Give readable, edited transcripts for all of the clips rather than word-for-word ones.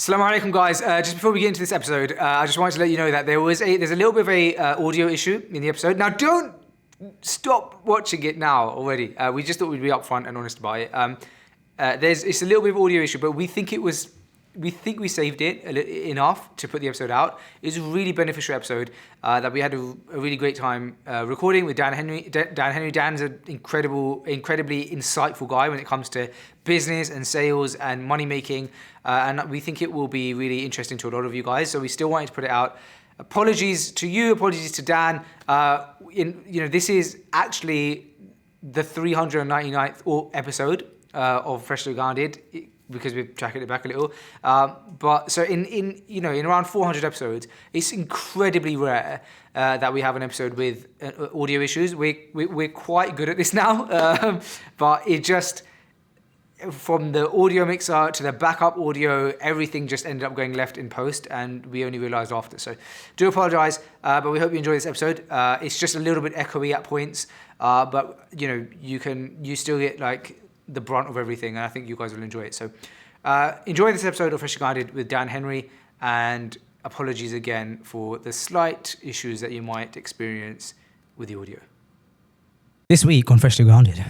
Assalamu alaikum, guys. Just before we get into this episode, I just wanted to let you know that there's a little bit of a audio issue in the episode. Now, don't stop watching it now already. We just thought we'd be upfront and honest about it. It's a little bit of audio issue, but we think we saved it enough to put the episode out. It's a really beneficial episode that we had a really great time recording with Dan Henry. Dan's an incredibly insightful guy when it comes to business and sales and money making, and we think it will be really interesting to a lot of you guys. So we still wanted to put it out. Apologies to you, apologies to Dan. This is actually the 399th episode of Freshly Grounded, because we've tracked it back a little. But so in around 400 episodes, it's incredibly rare that we have an episode with audio issues. We're quite good at this now, but it just, from the audio mixer to the backup audio, everything just ended up going left in post, and we only realized after. So do apologize, but we hope you enjoy this episode. It's just a little bit echoey at points, but you still get like the brunt of everything, and I think you guys will enjoy it. So enjoy this episode of Freshly Guided with Dan Henry, and apologies again for the slight issues that you might experience with the audio. This week on Freshly Grounded,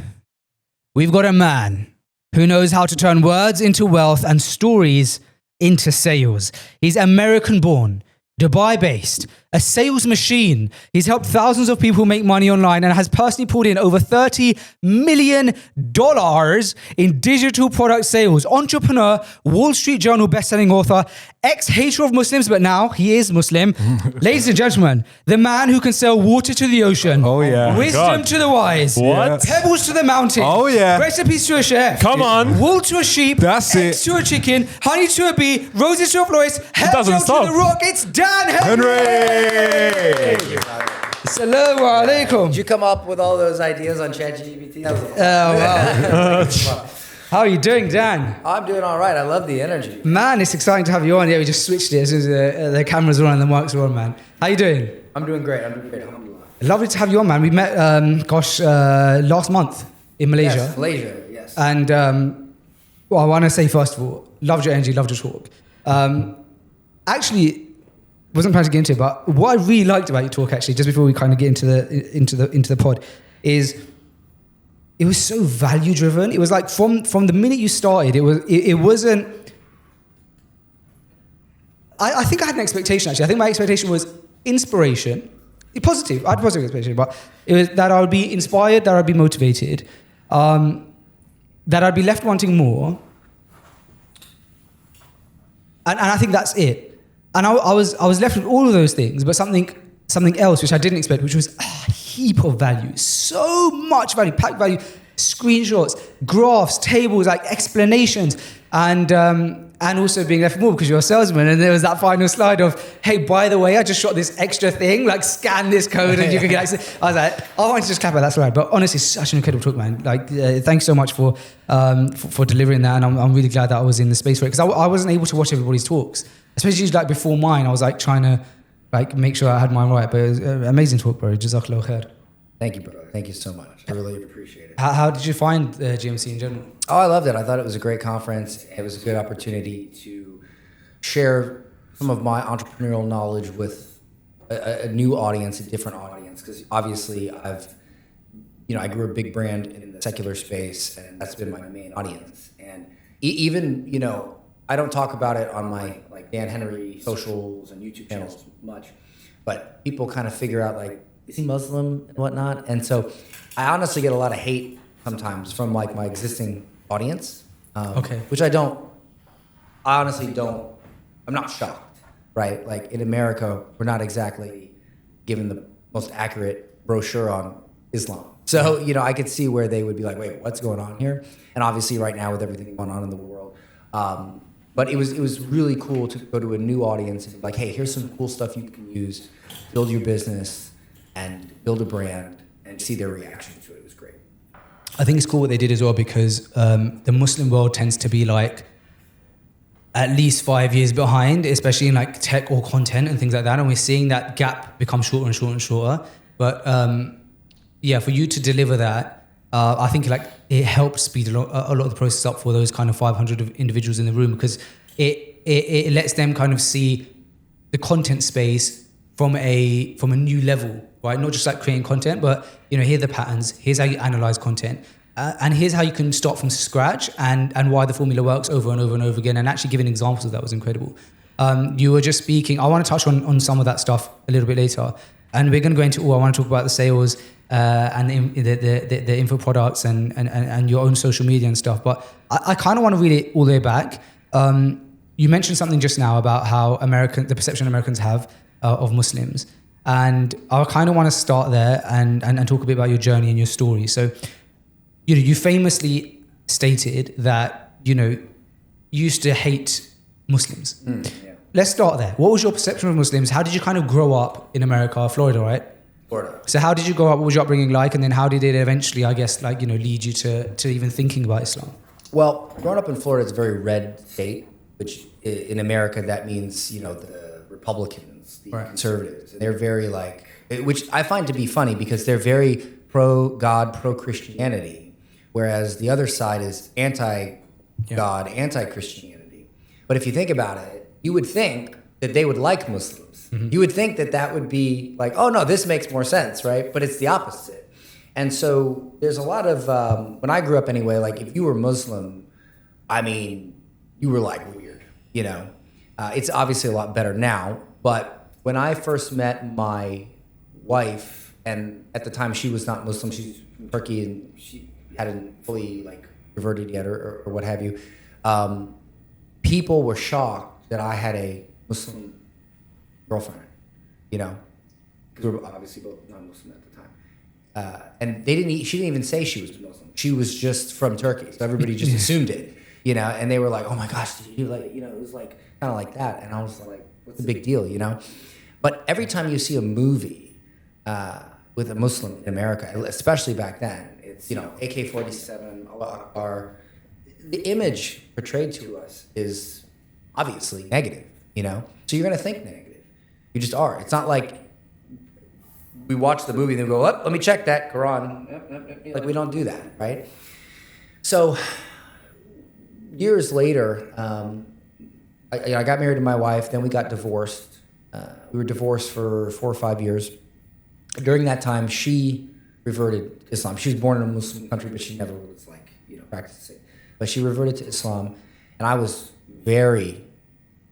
we've got a man who knows how to turn words into wealth and stories into sales. He's American-born, Dubai-based, a sales machine. He's helped thousands of people make money online and has personally pulled in over $30 million in digital product sales. Entrepreneur, Wall Street Journal bestselling author, ex-hater of Muslims, but now he is Muslim. Ladies and gentlemen, the man who can sell water to the ocean, wisdom to the wise, pebbles to the mountain, recipes to a chef, wool to a sheep, eggs to a chicken, honey to a bee, roses to a florist, hair to the rock. It's Dan Henry! Assalamu alaikum. Did you come up with all those ideas on ChatGPT? Wow. How are you doing, Dan? I'm doing all right. I love the energy. Man, it's exciting to have you on. Yeah, we just switched it as soon as the cameras were on and the mics were on, man. How you doing? I'm doing great. Alhamdulillah. Lovely to have you on, man. We met, last month in Malaysia. Yes, Malaysia, yes. And, I want to say, first of all, loved your energy, loved your talk. Actually, wasn't planning to get into it, but what I really liked about your talk, actually, just before we kind of get into the pod, is it was so value driven. It was like from the minute you started, it wasn't. I think I had an expectation, actually. I think my expectation was inspiration, positive. I had a positive expectation, but it was that I would be inspired, that I'd be motivated, that I'd be left wanting more, and I think that's it. And I was left with all of those things, but something else which I didn't expect, which was a heap of value, so much value, packed value, screenshots, graphs, tables, like explanations, and also being left with more because you're a salesman. And there was that final slide of, hey, by the way, I just shot this extra thing, like scan this code and you can get access. I was like, I wanted to just clap at that slide, but honestly, such an incredible talk, man. Like, thanks so much for delivering that, and I'm really glad that I was in the space for it, because I wasn't able to watch everybody's talks. Especially like before mine, I was like trying to like make sure I had mine right. But it was an amazing talk, bro. Jazakallah khair. Thank you, bro. Thank you so much. I really appreciate it. How did you find GMC in general? Oh, I loved it. I thought it was a great conference. It was a good opportunity to share some of my entrepreneurial knowledge with a new audience, a different audience. Because obviously I grew a big brand in the secular space, and that's been my main audience. And even, I don't talk about it on my like Dan Henry socials and YouTube channels much, but people kind of figure out like, is he Muslim and whatnot? And so I honestly get a lot of hate sometimes from like my existing audience, which I honestly don't, I'm not shocked, right? Like in America, we're not exactly given the most accurate brochure on Islam. So, I could see where they would be like, wait, what's going on here? And obviously right now with everything going on in the world, but it was really cool to go to a new audience and be like, hey, here's some cool stuff you can use, build your business and build a brand, and see their reaction to it. It was great. I think it's cool what they did as well, because the Muslim world tends to be like at least 5 years behind, especially in like tech or content and things like that. And we're seeing that gap become shorter and shorter and shorter. But for you to deliver that, I think like it helps speed a lot of the process up for those kind of 500 individuals in the room, because it it lets them kind of see the content space from a new level, right? Not just like creating content, but here are the patterns. Here's how you analyze content, and here's how you can start from scratch, and why the formula works over and over and over again. And actually giving examples of that was incredible. You were just speaking. I want to touch on some of that stuff a little bit later, and we're going to go into. I want to talk about the sales and the info products and your own social media and stuff. But I kind of want to read it all the way back. You mentioned something just now about how the perception Americans have of Muslims. And I kind of want to start there and talk a bit about your journey and your story. So, you famously stated that, you used to hate Muslims. Yeah. Let's start there. What was your perception of Muslims? How did you kind of grow up in America, Florida, right? Florida. So how did you grow up? What was your upbringing like? And then how did it eventually, I guess, lead you to even thinking about Islam? Well, growing up in Florida, it's a very red state, which in America, that means, the Republicans, the conservatives. They're very which I find to be funny because they're very pro-God, pro-Christianity, whereas the other side is anti-God, anti-Christianity. But if you think about it, you would think that they would like Muslims. Mm-hmm. You would think that would be like, oh no, this makes more sense, right? But it's the opposite. And so there's a lot of, when I grew up anyway, if you were Muslim, you were weird, It's obviously a lot better now, but when I first met my wife, and at the time she was not Muslim, she's from Turkey and she hadn't fully reverted yet or what have you, people were shocked that I had a Muslim girlfriend, because we were obviously both non-Muslim at the time. And she didn't even say she was Muslim. She was just from Turkey. So everybody just assumed it, and they were like, oh my gosh, did you it was kind of like that. And I was like, what's the big deal, But every time you see a movie with a Muslim in America, especially back then, it's, AK-47, Allah Akbar, the image portrayed to us is obviously negative, So you're going to think negative. You just are. It's not like we watch the movie and then go, oh, let me check that Qur'an. We don't do that, right? So years later, I got married to my wife. Then we got divorced. We were divorced for 4 or 5 years. During that time, she reverted to Islam. She was born in a Muslim country, but she never was practiced it. But she reverted to Islam, and I was very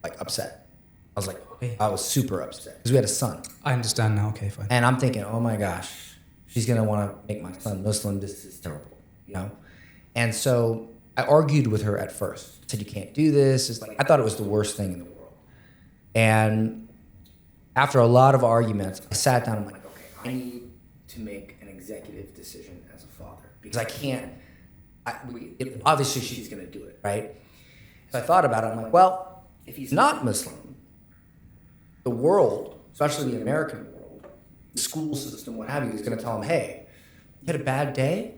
upset. I was super upset because we had a son. I understand now. Okay, fine. And I'm thinking, oh my gosh, she's gonna want to make my son Muslim. This is terrible, And so I argued with her at first. I said, you can't do this. I thought it was the worst thing in the world. And after a lot of arguments, I sat down and I'm like, okay, I need to make an executive decision as a father because I can't. Obviously, she's gonna do it, right? So I thought about it. I'm like, well, if he's not Muslim, the world, especially the American world, the school system, what have you, is going to tell him, hey, you had a bad day?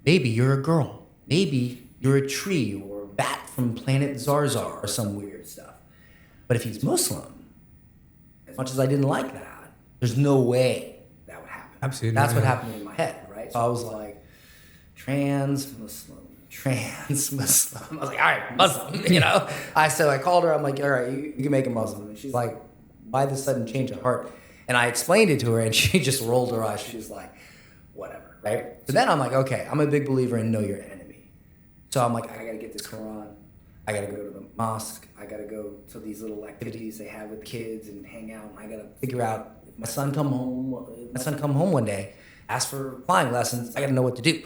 Maybe you're a girl. Maybe you're a tree or a bat from planet Zarzar or some weird stuff. But if he's Muslim, as much as I didn't like that, there's no way that would happen. Absolutely. That's what happened in my head, right? So I was like, trans-Muslim. I was like, all right, Muslim, I called her, I'm like, all right, you can make a Muslim. And she's like, why the sudden change of heart? And I explained it to her and she just rolled her eyes. She was like, whatever, right? So then I'm like, okay, I'm a big believer in know your enemy. So I'm like, I gotta get this Quran. I gotta go to the mosque. I gotta go to these little activities they have with kids and hang out. I gotta figure out if my son come home one day, ask for flying lessons, I gotta know what to do,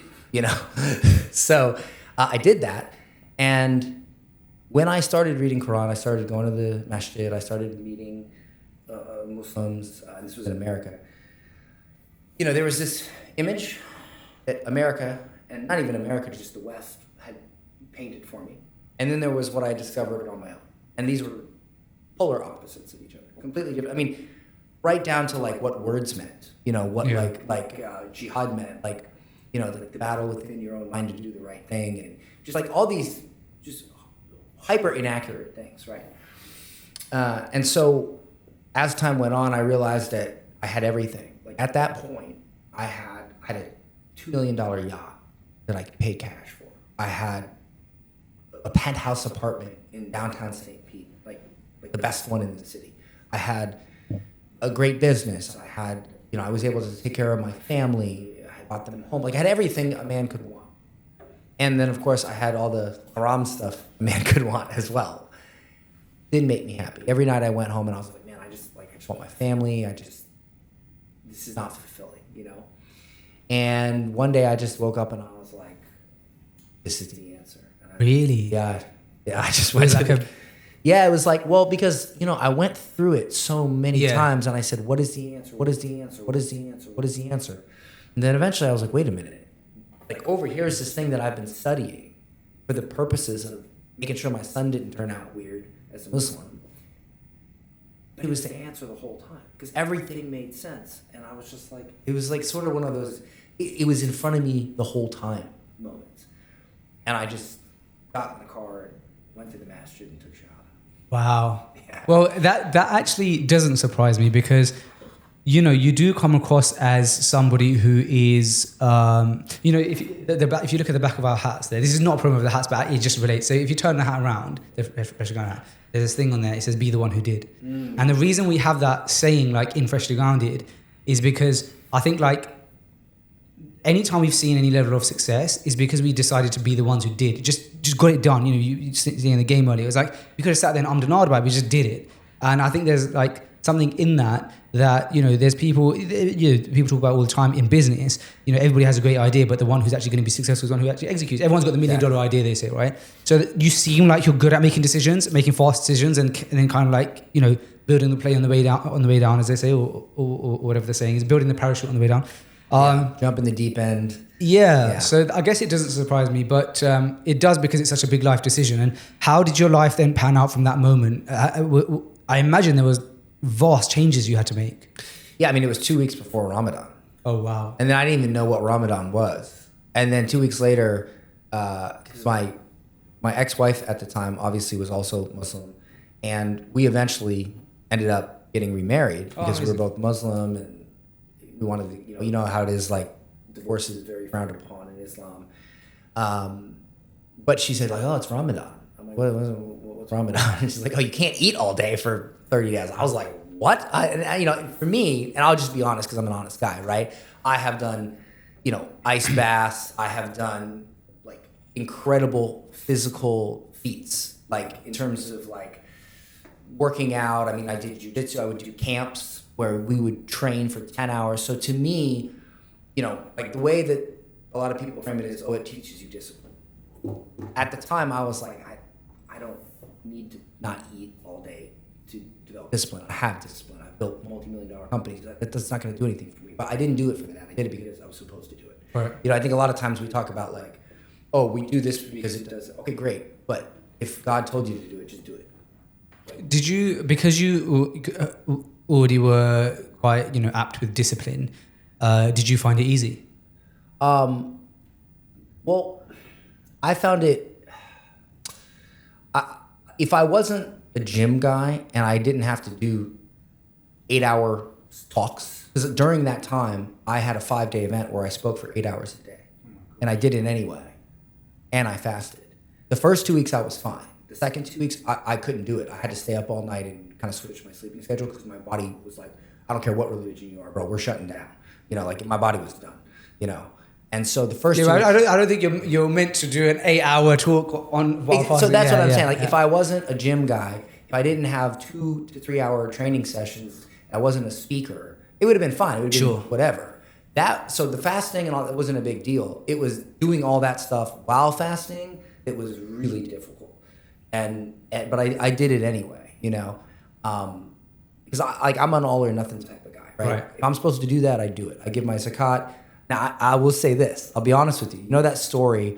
So I did that, and when I started reading Quran, I started going to the masjid, I started meeting Muslims, and this was in America. There was this image that America, and not even America, just the West, had painted for me. And then there was what I discovered on my own. And these were polar opposites of each other, completely different. Right down to what words meant, what jihad meant, the battle within your own mind to do the right thing, and just all these just hyper inaccurate things, right? And so as time went on, I realized that I had everything. At that point, I had a $2 million yacht that I could pay cash for. I had a penthouse apartment in downtown St. Pete. best one in the city. I had a great business. I had, I was able to take care of my family. I bought them a home. Like I had everything a man could want. And then of course I had all the haram stuff a man could want as well. Didn't make me happy. Every night I went home and I was like, man, I just want my family. This is not fulfilling, And one day I just woke up and I was like, this is the answer. Really? Yeah. I just went yeah, it was like, well, because, I went through it so many times and I said, what is the answer? What is the answer? What is the answer? What is the answer? And then eventually I was like, wait a minute. Like over here is this thing that I've been studying for the purposes of making sure my son didn't turn out weird as a Muslim. But it was the answer the whole time because everything made sense. And I was just like, it was like sort of one of those, it was in front of me the whole time moments. And I just got in the car and went to the masjid and took shahada. Wow. Yeah. Well, that actually doesn't surprise me because, you do come across as somebody who is, if you look at the back of our hats there, this is not a problem with the hats, but it just relates. So if you turn the hat around, the freshly grounded hat, there's this thing on there, it says, be the one who did. And the reason we have that saying, like, in freshly grounded is because I think, like, anytime we've seen any level of success is because we decided to be the ones who did. Just got it done. You see in the game earlier. It was like, we could have sat there and ummed about it, we just did it. And I think there's, like, something in that, there's people, people talk about all the time in business, everybody has a great idea, but the one who's actually going to be successful is the one who actually executes. Everyone's got the $1 million idea, they say, right? So you seem like you're good at making decisions, making fast decisions, and then kind of like, building the plane on the way down, as they say, or whatever the saying is, building the parachute on the way down. Jump in the deep end. Yeah, so I guess it doesn't surprise me, but it does because it's such a big life decision. And how did your life then pan out from that moment? I imagine there was vast changes you had to make. Yeah, I mean, it was 2 weeks before Ramadan. Oh, wow. And then I didn't even know what Ramadan was. And then 2 weeks later, because my ex-wife at the time obviously was also Muslim, and we eventually ended up getting remarried because we were both Muslim, and we wanted to, you know how it is, like, divorce is very frowned upon in Islam. But she said, like, oh, it's Ramadan. I'm like, what's Ramadan? And she's like, oh, you can't eat all day for 30 days. I was like, what? For me, and I'll just be honest because I'm an honest guy, right? I have done, ice baths. I have done, like, incredible physical feats, like, in terms of, like, working out. I mean, I did jiu-jitsu. I would do camps where we would train for 10 hours. So to me, like, the way that a lot of people frame it is, oh, it teaches you discipline. At the time, I was like, I don't need to not eat all day to develop discipline. I have discipline. I've built multi-million-dollar companies. That's not going to do anything for me. But I didn't do it for that. I did it because I was supposed to do it. Right. I think a lot of times we talk about, like, oh, we do this because it does. Okay, great. But if God told you to do it, just do it. Did you, because you already were quite, apt with discipline, did you find it easy? Well, I found it, if I wasn't a gym guy and I didn't have to do 8-hour talks, because during that time, I had a 5-day event where I spoke for 8 hours a day. And I did it anyway. And I fasted. The first 2 weeks, I was fine. The second 2 weeks, I couldn't do it. I had to stay up all night and kind of switch my sleeping schedule because my body was like, I don't care what religion you are, bro, we're shutting down. Like, my body was done, And so the first 2 weeks, I don't think you're meant to do an 8-hour talk on while fasting. So that's what I'm saying. Like, if I wasn't a gym guy, if I didn't have 2 to 3 hour training sessions, I wasn't a speaker, it would have been fine. It would have been whatever. So the fasting and all that wasn't a big deal. It was doing all that stuff while fasting that was really difficult. But I did it anyway, because I'm an all or nothing type of guy, right? If I'm supposed to do that, I do it. I give my zakat. Now, I will say this. I'll be honest with you. You know that story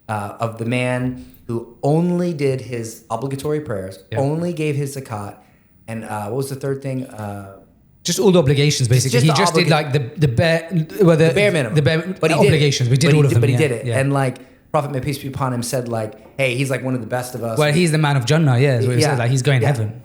of the man who only did his obligatory prayers, only gave his zakat, and what was the third thing? Just all the obligations, basically. He just did, like, the bare minimum. But he obligations. We did all of them. But he did it. Yeah. And, like, Prophet, may peace be upon him, said, like, hey, he's like one of the best of us. Well, he's the man of Jannah, is what he said. Like, he's going heaven.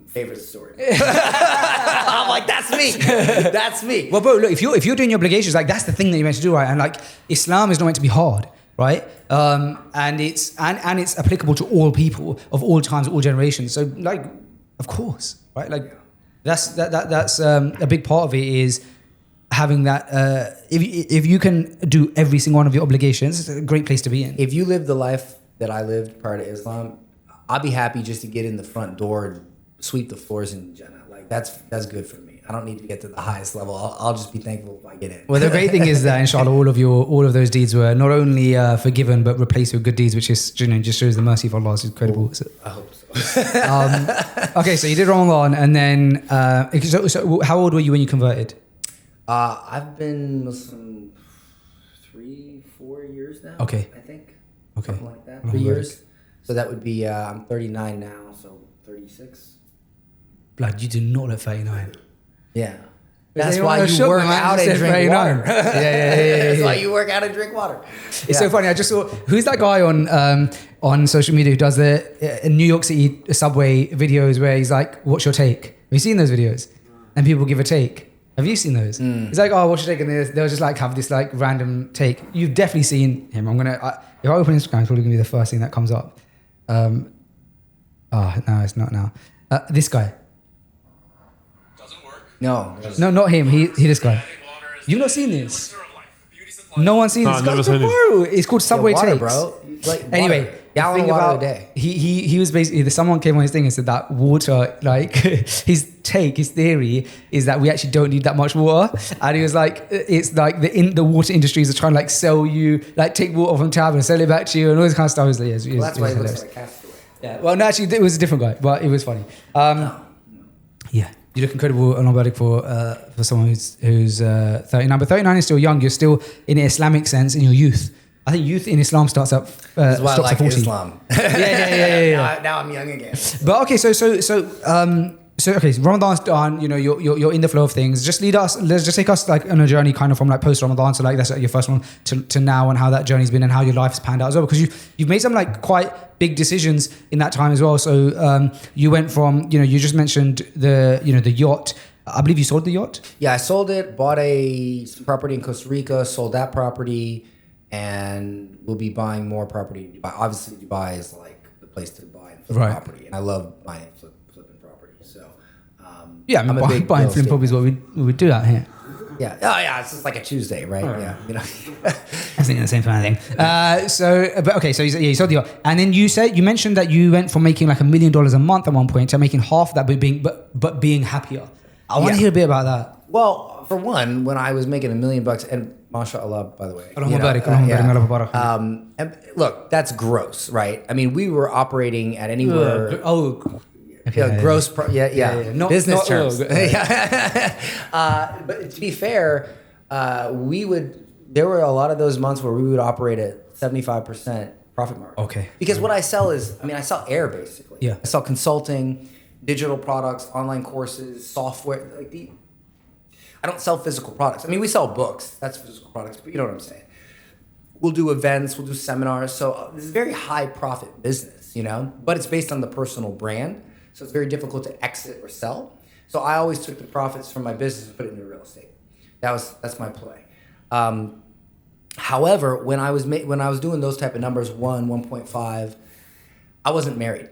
Favorite story. I'm like, that's me. That's me. Well, bro, look, if you're doing your obligations, like, that's the thing that you're meant to do, right? And, like, Islam is not meant to be hard, right? And it's applicable to all people of all times, all generations. So, like, of course, right? Like that's a big part of it is having that. If you can do every single one of your obligations, it's a great place to be in. If you live the life that I lived prior to Islam, I'd be happy just to get in the front door and sweep the floors in Jannah. Like that's good for me. I don't need to get to the highest level. I'll just be thankful if I get in. Well, the great thing is that inshallah, all of those deeds were not only forgiven but replaced with good deeds, which is just shows the mercy of Allah. It's incredible. So, I hope so. okay, so you did Ramadan, and then so how old were you when you converted? I've been Muslim 3-4 years now. Okay. I think. Okay. Something like that. 3 years. So that would be I'm 39 now, so 36. Blood, you do not look 39. Yeah. That's why you work out and drink water. Yeah. That's why you work out and drink water. It's so funny. I just saw, who's that guy on social media who does the New York City subway videos where he's like, "What's your take?" Have you seen those videos? And people give a take. Have you seen those? He's like, "Oh, what's your take?" And they'll just like have this like random take. You've definitely seen him. If I open Instagram, it's probably gonna be the first thing that comes up. No, it's not now. This guy. No. No, not him. He this guy. You've not seen this? No one's seen this. I've never seen it. Bro, it's called Subway water, Takes. bro. Like Anyway, gallon think of water about a day. he was basically someone came on his thing and said that water, like his theory is that we actually don't need that much water, and he was like, it's like the water industries are trying to like sell you, like take water from tap and sell it back to you and all this kind of stuff. It was, Well, that's why it looks like Castaway. Yeah. Well, no, actually, it was a different guy, but it was funny. Yeah. You look incredible and nomadic for someone who's 39. But 39 is still young. You're still in an Islamic sense in your youth. I think youth in Islam starts at That's why I stops like at 40. Islam. Yeah. Now I'm young again. But okay, so Ramadan's done. You know, you're in the flow of things. Let's just take us like on a journey, kind of from like post Ramadan. So like that's like your first one to now, and how that journey's been and how your life's panned out as well. Because you've made some like quite big decisions in that time as well. So you went from, you know, you just mentioned the yacht. I believe you sold the yacht. Yeah, I sold it. Bought some property in Costa Rica. Sold that property, and we'll be buying more property in Dubai. Obviously, Dubai is like the place to buy and flip property, and I love buying and flipping property. So Yeah, I mean, buying flip property is what we do out here. Yeah. Oh, yeah. It's just like a Tuesday, right? Yeah. You know. I think the same kind of thing. So you sold the yacht, and then you mentioned that you went from making like $1 million a month at one point to making half of that, but being happier. I want to hear a bit about that. Well, for one, when I was making $1 million, and mashallah, by the way. And look, that's gross, right? I mean, we were operating at anywhere. Gross. Business terms. But to be fair, there were a lot of those months where we would operate at 75% profit margin. Okay. Because what I sell I sell air basically. Yeah. I sell consulting, digital products, online courses, software. I don't sell physical products. I mean, we sell books. That's physical products, but you know what I'm saying. We'll do events, we'll do seminars. So this is a very high profit business, you know, but it's based on the personal brand. So it's very difficult to exit or sell. So I always took the profits from my business and put it into real estate. That's my play. However, when I was doing those type of numbers, 1.5, I wasn't married,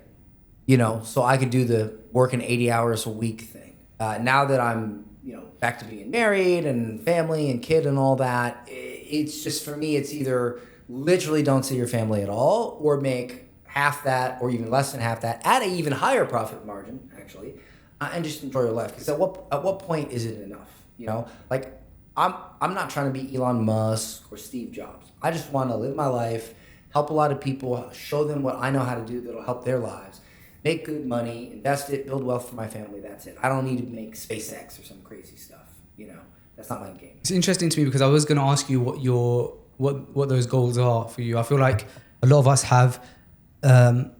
you know, so I could do the working 80 hours a week thing. Now that I'm, you know, back to being married and family and kid and all that, it's just, for me, it's either literally don't see your family at all or make half that or even less than half that at an even higher profit margin, actually, and just enjoy your life. Because at what point is it enough? You know, like I'm not trying to be Elon Musk or Steve Jobs. I just want to live my life, help a lot of people, show them what I know how to do that'll help their lives, make good money, invest it, build wealth for my family. That's it. I don't need to make SpaceX or some crazy stuff. You know, that's not my game. It's interesting to me because I was going to ask you what those goals are for you. I feel like a lot of us have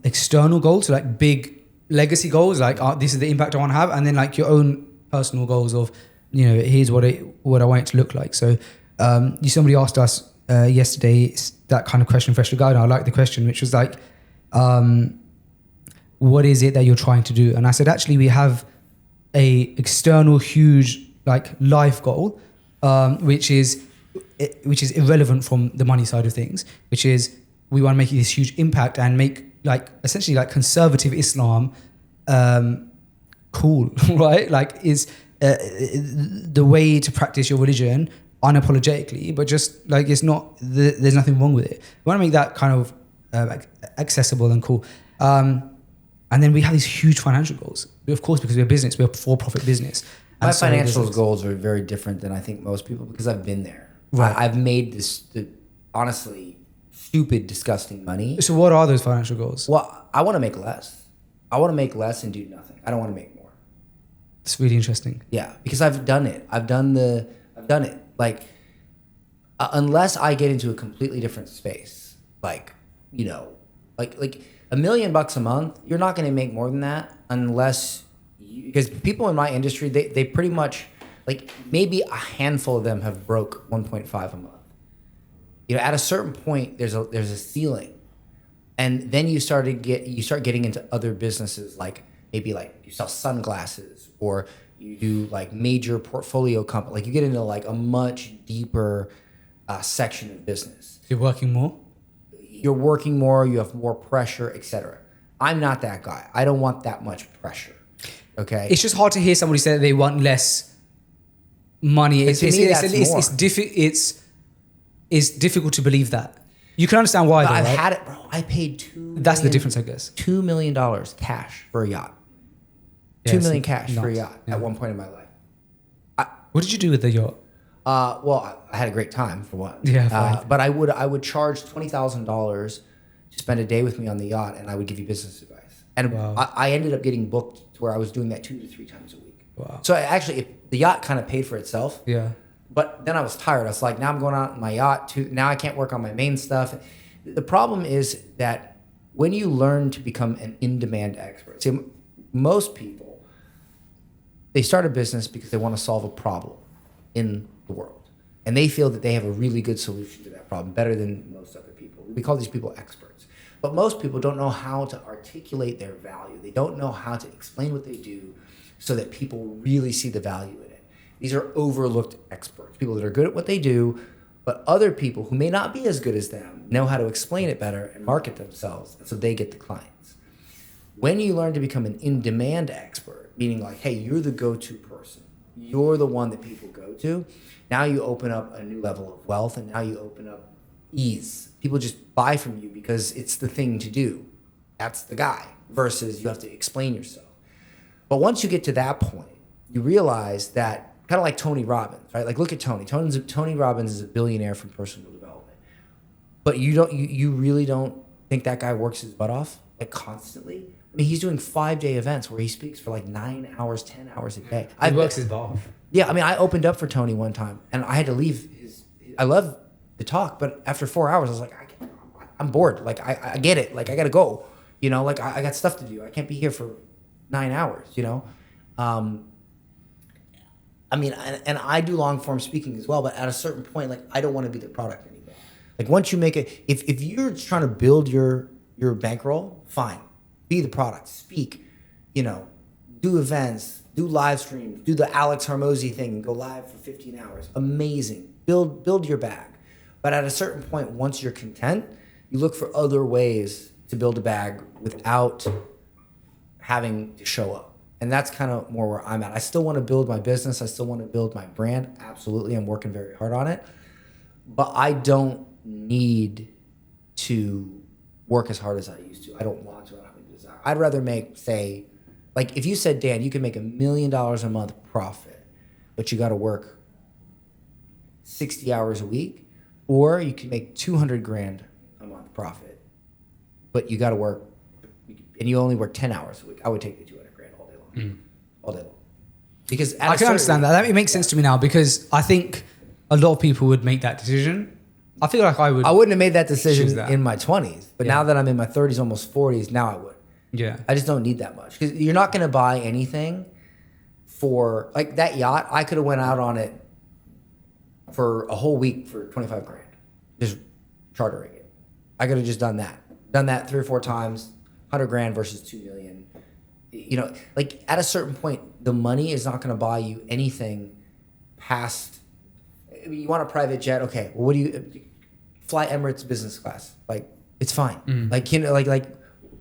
external goals, so like big legacy goals, like this is the impact I want to have, and then like your own personal goals of, you know, here's what I want it to look like. So somebody asked us yesterday that kind of question, fresh to go, and I like the question, which was like, what is it that you're trying to do? And I said, actually, we have a external huge like life goal, which is irrelevant from the money side of things, which is we want to make this huge impact and make like essentially like conservative Islam cool, right? Like is the way to practice your religion unapologetically, but just like it's not. There's nothing wrong with it. We want to make that kind of like accessible and cool. And then we have these huge financial goals. Of course, because we're a business, we're a for-profit business. My And so financial there's- goals are very different than I think most people because I've been there. Right. I've made honestly stupid, disgusting money. So what are those financial goals? Well, I want to make less. I want to make less and do nothing. I don't want to make more. It's really interesting. Yeah, because I've done it. I've done it. Like, unless I get into a completely different space, like, you know, like $1 million a month, you're not going to make more than that unless because people in my industry, they pretty much, like, maybe a handful of them have broke 1.5 a month. You know, at a certain point, there's a ceiling, and then you start getting into other businesses, like maybe like you sell sunglasses or you do like major portfolio company, like you get into like a much deeper section of business. You're working more? You're working more, you have more pressure, etc. I'm not that guy. I don't want that much pressure. Okay. It's just hard to hear somebody say that they want less money. But to me, that's more. It's difficult to believe that. You can understand why, But though, I've right? had it, bro. I paid That's the difference, I guess. $2 million cash for a yacht. Yeah, $2 million it's cash for a nuts. yacht Yeah. at one point in my life. What did you do with the yacht? Well, I had a great time for one. Yeah, fine. But I would charge $20,000 to spend a day with me on the yacht, and I would give you business advice. And Wow. I ended up getting booked to where I was doing that 2 to 3 times a week. Wow. So the yacht kind of paid for itself. Yeah. But then I was tired. I was like, now I'm going out on my yacht. Now I can't work on my main stuff. The problem is that when you learn to become an in-demand expert, see, most people, they start a business because they want to solve a problem in the world. And they feel that they have a really good solution to that problem, better than most other people. We call these people experts. But most people don't know how to articulate their value. They don't know how to explain what they do so that people really see the value in it. These are overlooked experts, people that are good at what they do, but other people who may not be as good as them know how to explain it better and market themselves, and so they get the clients. When you learn to become an in-demand expert, meaning like, hey, you're the go-to person, you're the one that people go to, now you open up a new level of wealth, and now you open up ease. People just buy from you because it's the thing to do. That's the guy, versus you have to explain yourself. But once you get to that point, you realize that kind of like Tony Robbins, right? Like, look at Tony. Tony Robbins is a billionaire from personal development. But you really don't think that guy works his butt off, like, constantly? I mean, he's doing 5-day events where he speaks for like 9 hours, 10 hours a day. He works his butt off. Yeah, I mean, I opened up for Tony one time, and I had to leave I love the talk, but after 4 hours, I was like, I'm bored. Like, I get it. Like, I got to go. You know, like, I got stuff to do. I can't be here for 9 hours, you know? I mean, and I do long form speaking as well, but at a certain point, like, I don't want to be the product anymore. Like, once you make it, if you're trying to build your bankroll, fine, be the product, speak, you know, do events, do live streams, do the Alex Hormozy thing, and go live for 15 hours. Amazing. Build your bag. But at a certain point, once you're content, you look for other ways to build a bag without having to show up. And that's kind of more where I'm at. I still want to build my business. I still want to build my brand. Absolutely. I'm working very hard on it. But I don't need to work as hard as I used to. I don't want to. I don't have a desire. I'd rather make, say, like, if you said, Dan, you can make $1 million a month profit, but you got to work 60 hours a week, or you can make 200 grand a month profit, but you got to work, and you only work 10 hours a week. I would take the 200 grand all day long. All day long. Because I can understand that. That makes sense to me now, because I think a lot of people would make that decision. I feel like I wouldn't have made that decision choose that. in my 20s, but now that I'm in my 30s, almost 40s, now I would. Yeah. I just don't need that much, because you're not going to buy anything for, like, that yacht. I could have went out on it for a whole week for 25 grand, just chartering it. I could have just done that 3 or 4 times, 100 grand versus 2 million. You know, like, at a certain point, the money is not going to buy you anything past. I mean, you want a private jet? Okay. Well, what do you fly Emirates business class? Like, it's fine. Like, you know, like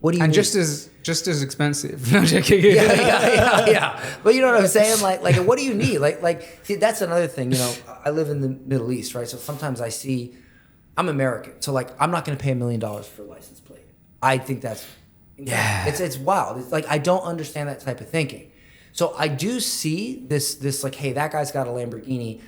What do you And need? just as expensive. No, joking. yeah. But you know what I'm saying? Like, what do you need? Like, see, that's another thing. You know, I live in the Middle East, right? So sometimes I see, I'm American, so like, I'm not going to pay $1 million for a license plate. I think that's, it's wild. It's like, I don't understand that type of thinking. So I do see this like, hey, that guy's got a Lamborghini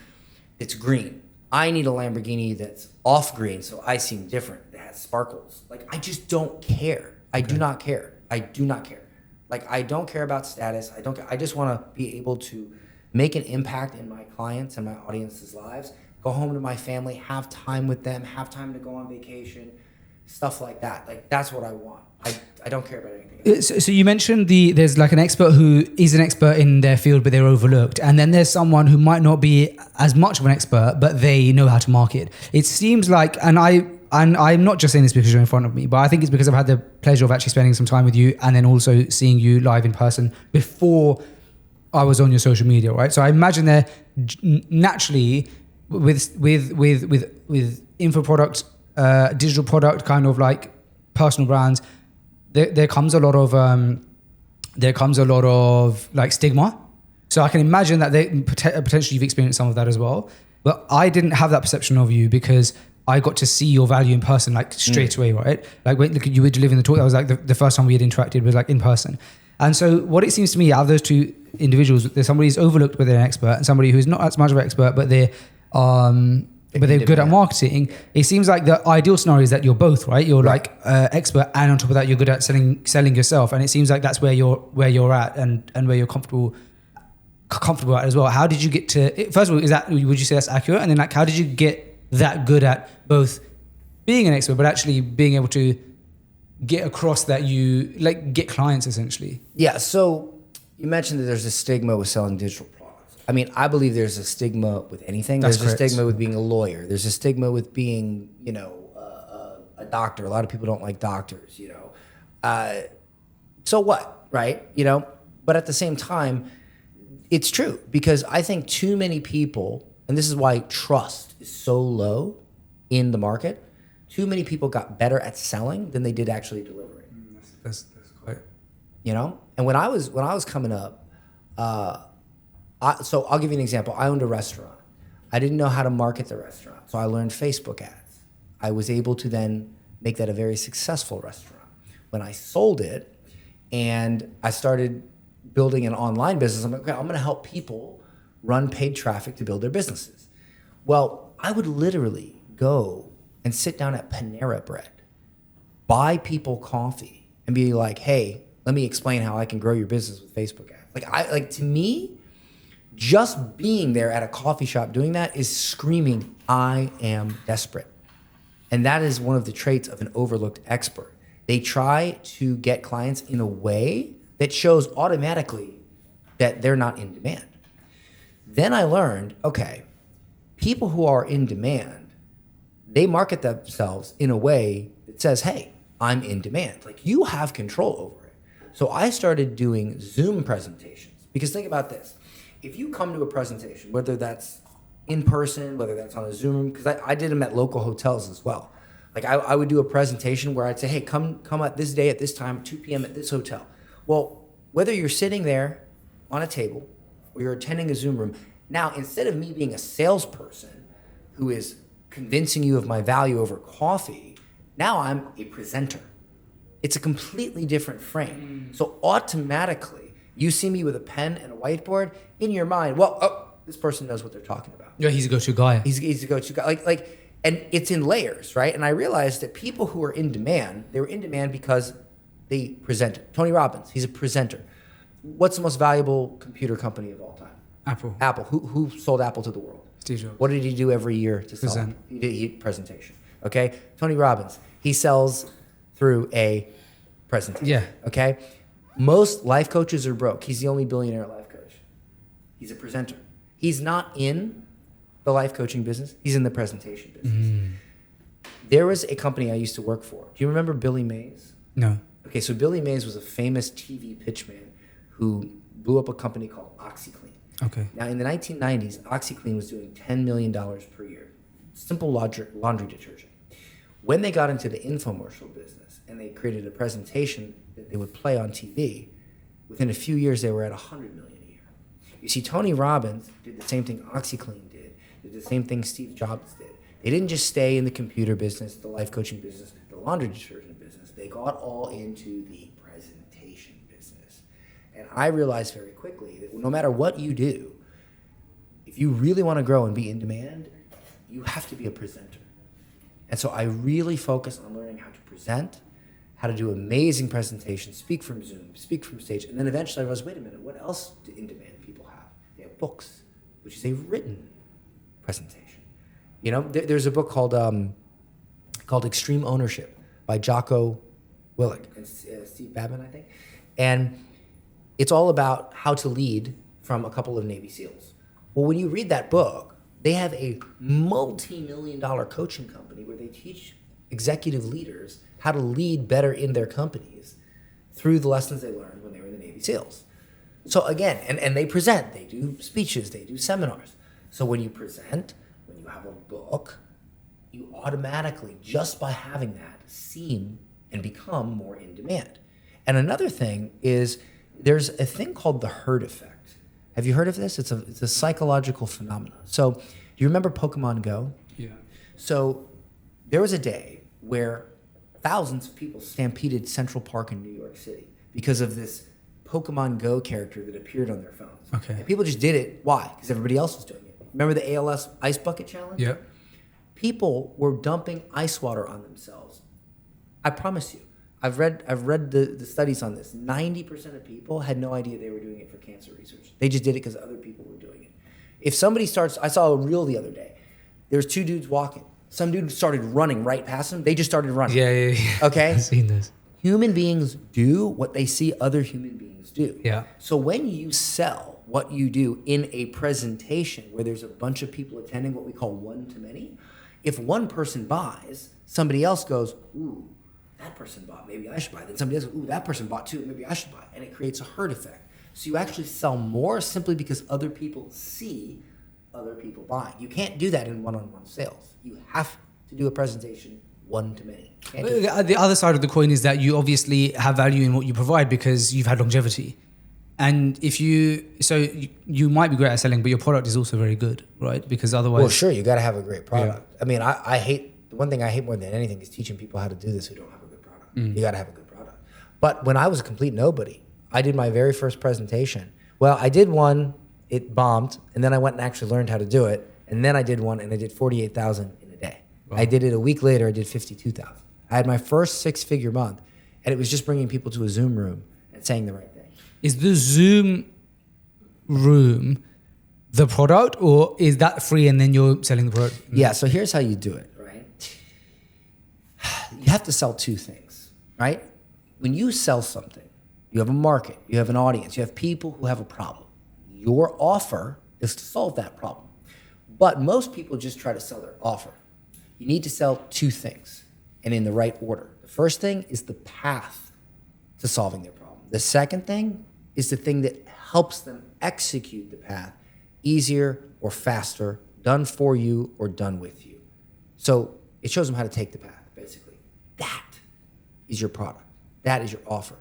that's green. I need a Lamborghini that's off green, so I seem different. That has sparkles. Like, I just don't care. I do not care. I do not care. Like, I don't care about status. I just want to be able to make an impact in my clients and my audience's lives, go home to my family, have time with them, have time to go on vacation, stuff like that. Like, that's what I want. I don't care about anything else. So you mentioned there's like an expert who is an expert in their field, but they're overlooked. And then there's someone who might not be as much of an expert, but they know how to market. It seems like, and I'm not just saying this because you're in front of me, but I think it's because I've had the pleasure of actually spending some time with you and then also seeing you live in person before I was on your social media, right? So I imagine there naturally with info product, digital product, kind of like personal brands, there comes a lot of like stigma. So I can imagine that potentially you've experienced some of that as well. But I didn't have that perception of you because I got to see your value in person, like straight away, right? Like when you were delivering the talk, that was like the first time we had interacted was like in person. And so what it seems to me out of those two individuals, there's somebody who's overlooked but they're an expert and somebody who's not as much of an expert, but they're good at marketing. It seems like the ideal scenario is that you're both, right? You're like expert, and on top of that, you're good at selling yourself. And it seems like that's where you're at and where you're comfortable at as well. How did you get to? First of all, would you say that's accurate? And then like, how did you get that good at both being an expert, but actually being able to get across that you like get clients essentially? Yeah. So you mentioned that there's a stigma with selling digital products. I mean, I believe there's a stigma with anything. There's a stigma with being a lawyer. There's a stigma with being, a doctor. A lot of people don't like doctors, So what, right? But at the same time, it's true because I think too many people, and this is why trust is so low in the market, too many people got better at selling than they did actually delivering. That's quite. And when I was coming up, so I'll give you an example. I owned a restaurant. I didn't know how to market the restaurant, so I learned Facebook ads. I was able to then make that a very successful restaurant. When I sold it and I started building an online business, I'm like, okay, I'm going to help people run paid traffic to build their businesses. Well, I would literally go and sit down at Panera Bread, buy people coffee, and be like, hey, let me explain how I can grow your business with Facebook ads. To me, just being there at a coffee shop doing that is screaming, I am desperate. And that is one of the traits of an overlooked expert. They try to get clients in a way that shows automatically that they're not in demand. Then I learned, okay, people who are in demand, they market themselves in a way that says, hey, I'm in demand. Like, you have control over it. So I started doing Zoom presentations because think about this. If you come to a presentation, whether that's in person, whether that's on a Zoom, because I did them at local hotels as well. Like I would do a presentation where I'd say, hey, come at this day at this time, 2 p.m. at this hotel. Well, whether you're sitting there on a table or you're attending a Zoom room, now instead of me being a salesperson who is convincing you of my value over coffee, now I'm a presenter. It's a completely different frame. So automatically, you see me with a pen and a whiteboard, in your mind, this person knows what they're talking about. Yeah, he's a go-to guy. He's a go-to guy. And it's in layers, right? And I realized that people who are in demand, they were in demand because they presented. Tony Robbins, he's a presenter. What's the most valuable computer company of all time? Apple. Apple. Who sold Apple to the world? Steve Jobs. What did he do every year to sell? Present. He did presentation. Okay? Tony Robbins, he sells through a presentation. Yeah. Okay? Most life coaches are broke. He's the only billionaire life coach. He's a presenter. He's not in the life coaching business. He's in the presentation business. There was a company I used to work for. Do you remember Billy Mays? No. Okay, so Billy Mays was a famous TV pitchman who blew up a company called OxyClean. Okay. Now, in the 1990s, OxyClean was doing $10 million per year. Simple laundry detergent. When they got into the infomercial business and they created a presentation that they would play on TV, within a few years, they were at $100 million a year. You see, Tony Robbins did the same thing OxyClean did the same thing Steve Jobs did. They didn't just stay in the computer business, the life coaching business, the laundry detergent business. They got all into the presentation business. And I realized very quickly that no matter what you do, if you really want to grow and be in demand, you have to be a presenter. And so I really focus on learning how to present, how to do amazing presentations, speak from Zoom, speak from stage. And then eventually I realized, wait a minute, what else do in-demand people have? They have books, which is a written presentation. You know, there's a book called Extreme Ownership by Jocko Willink and Steve Babin, I think. And it's all about how to lead from a couple of Navy SEALs. Well, when you read that book, they have a multi-million-dollar coaching company where they teach executive leaders how to lead better in their companies through the lessons they learned when they were in the Navy SEALs. So again, and they present, they do speeches, they do seminars. So when you present, when you have a book, you automatically, just by having that, seem and become more in demand. And another thing is there's a thing called the herd effect. Have you heard of this? It's a psychological phenomenon. So do you remember Pokemon Go? Yeah. So there was a day where thousands of people stampeded Central Park in New York City because of this Pokemon Go character that appeared on their phones. Okay. And people just did it. Why? Because everybody else was doing it. Remember the ALS Ice Bucket Challenge? Yeah. People were dumping ice water on themselves. I promise you. I've read the studies on this. 90% of people had no idea they were doing it for cancer research. They just did it because other people were doing it. If somebody starts, I saw a reel the other day. There's two dudes walking. Some dude started running right past them. They just started running. Yeah. Okay? I've seen this. Human beings do what they see other human beings do. Yeah. So when you sell what you do in a presentation where there's a bunch of people attending, what we call one-to-many, if one person buys, somebody else goes, ooh, that person bought, maybe I should buy. Then somebody else goes, ooh, that person bought too, maybe I should buy. And it creates a herd effect. So you actually sell more simply because other people see other people buying. You can't do that in one-on-one sales. You have to do a presentation one-to-many. The other side of the coin is that you obviously have value in what you provide because you've had longevity. And you might be great at selling, but your product is also very good, right? Because otherwise... Well, sure, you got to have a great product. Yeah. I mean, I hate, the one thing I hate more than anything is teaching people how to do this who don't have a good product. You got to have a good product. But when I was a complete nobody, I did my very first presentation. Well, I did one, it bombed, and then I went and actually learned how to do it. And then I did one, and I did 48,000 in a day. Wow. I did it a week later, I did 52,000. I had my first 6-figure month, and it was just bringing people to a Zoom room and saying the right thing. Is the Zoom room the product, or is that free and then you're selling the product? Yeah, so here's how you do it, right? You have to sell two things, right? When you sell something, you have a market, you have an audience, you have people who have a problem. Your offer is to solve that problem. But most people just try to sell their offer. You need to sell two things, and in the right order. The first thing is the path to solving their problem. The second thing is the thing that helps them execute the path easier or faster, done for you or done with you. So it shows them how to take the path, basically. That is your product. That is your offer.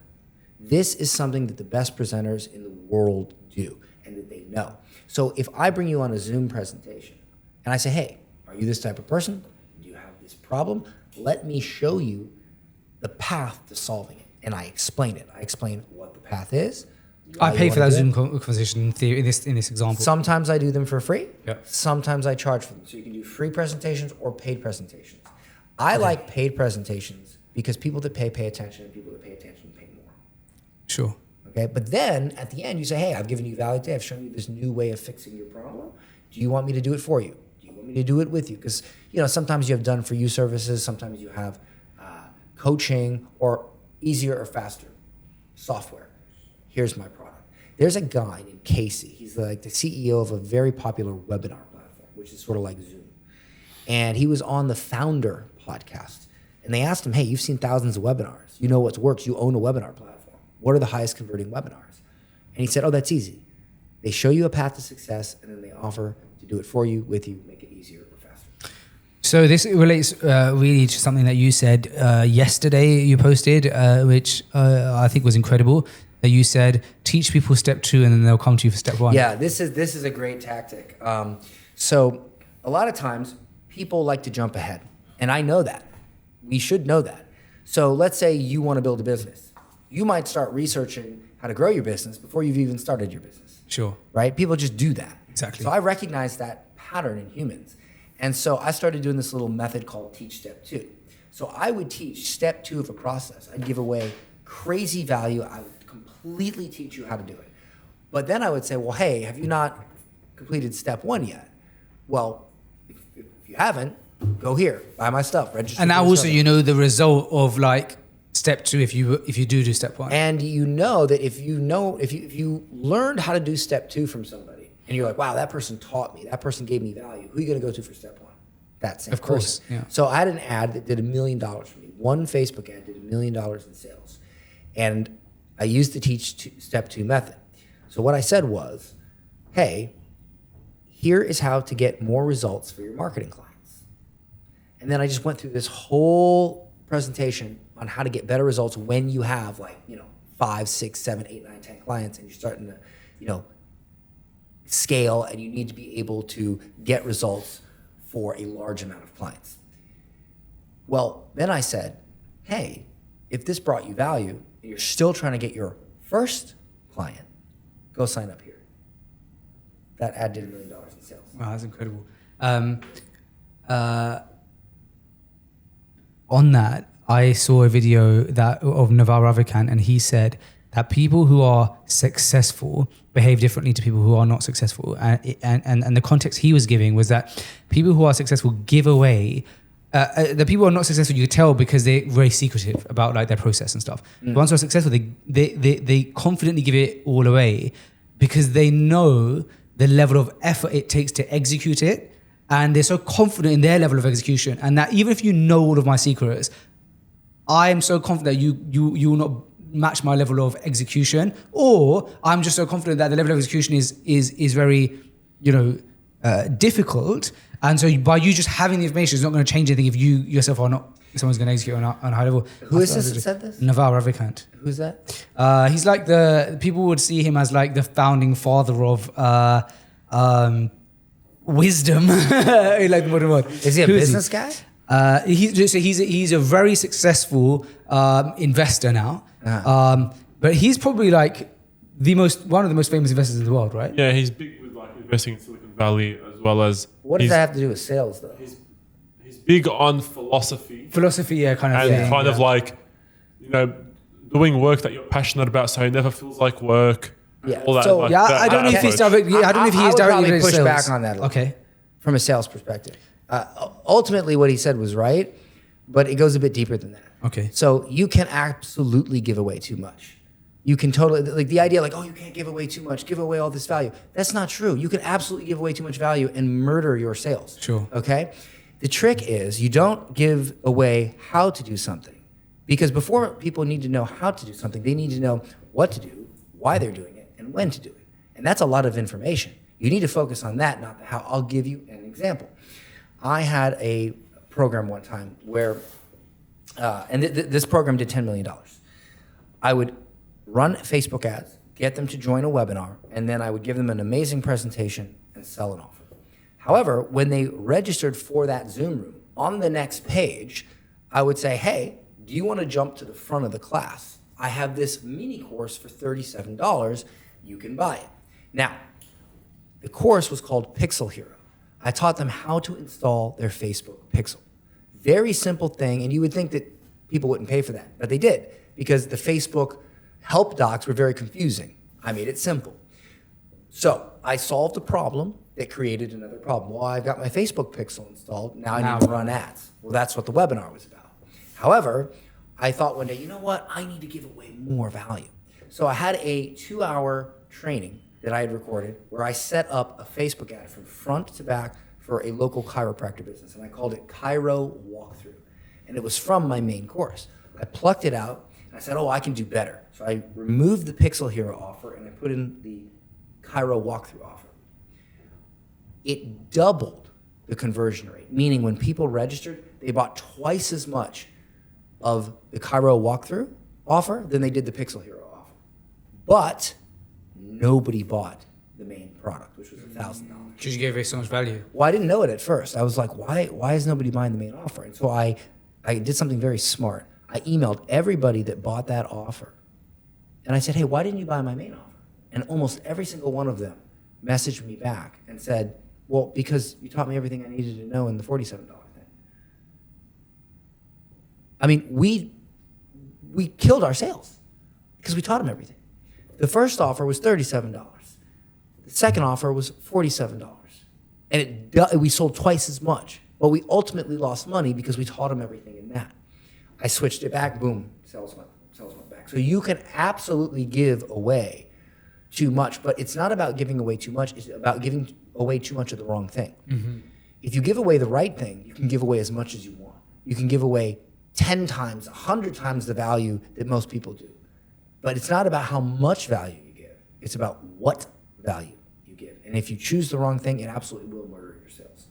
This is something that the best presenters in the world do and that they know. So if I bring you on a Zoom presentation and I say, hey, are you this type of person? Do you have this problem? Let me show you the path to solving it. And I explain it. I explain what the path is. I pay for that Zoom conversation in theory, in this example. Sometimes I do them for free. Yeah. Sometimes I charge for them. So you can do free presentations or paid presentations. I like paid presentations because people that pay attention, and people that pay attention pay more. Sure. Okay, but then at the end you say, hey, I've given you value today. I've shown you this new way of fixing your problem. Do you want me to do it for you? Do you want me to do it with you? Because sometimes you have done for you services. Sometimes you have coaching or easier or faster software. Here's my product. There's a guy named Casey. He's like the CEO of a very popular webinar platform, which is sort of like Zoom. And he was on the Founder podcast. And they asked him, hey, you've seen thousands of webinars. You know what works. You own a webinar platform. What are the highest converting webinars? And he said, oh, that's easy. They show you a path to success, and then they offer to do it for you, with you, make it easier or faster. So this relates really to something that you said yesterday. You posted, which I think was incredible. That you said, teach people step 2, and then they'll come to you for step 1. Yeah, this is a great tactic. So a lot of times people like to jump ahead, and I know that. We should know that. So let's say you want to build a business. You might start researching how to grow your business before you've even started your business. Sure. Right? People just do that. Exactly. So I recognize that pattern in humans. And so I started doing this little method called Teach Step 2. So I would teach step 2 of a process. I'd give away crazy value. I would completely teach you how to do it. But then I would say, well, hey, have you not completed step 1 yet? Well, if you haven't, go here, buy my stuff, register. And now also you know the result of like step 2 if you do step 1. And you know that if you learned how to do step 2 from somebody, and you're like, wow, that person taught me, that person gave me value, who are you going to go to for step 1? That same Of course, person. yeah. So I had an ad that did $1 million for me. One Facebook ad did $1 million in sales. And I used the step 2 method. So what I said was, hey, here is how to get more results for your marketing clients. And then I just went through this whole presentation on how to get better results when you have 5, 6, 7, 8, 9, 10 clients, and you're starting to, scale, and you need to be able to get results for a large amount of clients. Well, then I said, hey, if this brought you value and you're still trying to get your first client, go sign up here. That ad did $1 million in sales. Wow, that's incredible. On that, I saw a video of Naval Ravikant, and he said that people who are successful behave differently to people who are not successful. And the context he was giving was that people who are successful give away, the people who are not successful, you could tell because they're very secretive about like their process and stuff. The ones who are successful, they confidently give it all away because they know the level of effort it takes to execute it. And they're so confident in their level of execution. And that even if you know all of my secrets, I am so confident that you will not match my level of execution, or I'm just so confident that the level of execution is very, difficult. And so by you just having the information, it's not going to change anything if you yourself are not, someone's going to execute on a high level. Who is this that said this? Naval Ravikant. Who's that? He's like people would see him as like the founding father of wisdom, like the modern world. Is he a business guy? He's a very successful investor now. But he's probably like one of the most famous investors in the world, right? Yeah, he's big with like investing in Silicon Valley as well as. What does that have to do with sales, though? He's big on philosophy. Philosophy, yeah, kind of. And kind of like, doing work that you're passionate about, so it never feels like work. Yeah. All that, So, I don't know if he's directly. I don't know if he's directly probably push sales. back on that a little Okay. from a sales perspective. Ultimately, what he said was right, but it goes a bit deeper than that. Okay. So you can absolutely give away too much. You can totally, like the idea like, oh, you can't give away too much, give away all this value. That's not true. You can absolutely give away too much value and murder your sales. Sure. Okay? The trick is you don't give away how to do something, because before people need to know how to do something, they need to know what to do, why they're doing it, and when to do it. And that's a lot of information. You need to focus on that, not the how. I'll give you an example. I had a program one time where, this program did $10 million. I would run Facebook ads, get them to join a webinar, and then I would give them an amazing presentation and sell an offer. However, when they registered for that Zoom room, on the next page, I would say, hey, do you want to jump to the front of the class? I have this mini course for $37. You can buy it. Now, the course was called Pixel Hero. I taught them how to install their Facebook pixel. Very simple thing, and you would think that people wouldn't pay for that, but they did, because the Facebook help docs were very confusing. I made it simple. So I solved a problem that created another problem. Well, I've got my Facebook pixel installed, now I need to run ads. Well, that's what the webinar was about. However, I thought one day, you know what? I need to give away more value. So I had a 2-hour training that I had recorded where I set up a Facebook ad from front to back for a local chiropractor business, and I called it Chiro Walkthrough. And it was from my main course. I plucked it out, and I said, oh, I can do better. So I removed the Pixel Hero offer, and I put in the Chiro Walkthrough offer. It doubled the conversion rate. Meaning when people registered, they bought twice as much of the Cairo walkthrough offer than they did the Pixel Hero offer. But nobody bought the main product, which was $1,000. Because you gave it so much value. Well, I didn't know it at first. I was like, why is nobody buying the main offer? And so I did something very smart. I emailed everybody that bought that offer. And I said, hey, why didn't you buy my main offer? And almost every single one of them messaged me back and said, well, because you taught me everything I needed to know in the $47 thing. I mean, we killed our sales because we taught them everything. The first offer was $37. The second offer was $47. And we sold twice as much. But we ultimately lost money because we taught them everything in that. I switched it back, boom, sales went back. So you can absolutely give away too much, but it's not about giving away too much. It's about giving away too much of the wrong thing. Mm-hmm. If you give away the right thing, you can give away as much as you want. You can give away 10 times, 100 times the value that most people do. But it's not about how much value you give. It's about what value you give. And if you choose the wrong thing, it absolutely will murder your sales.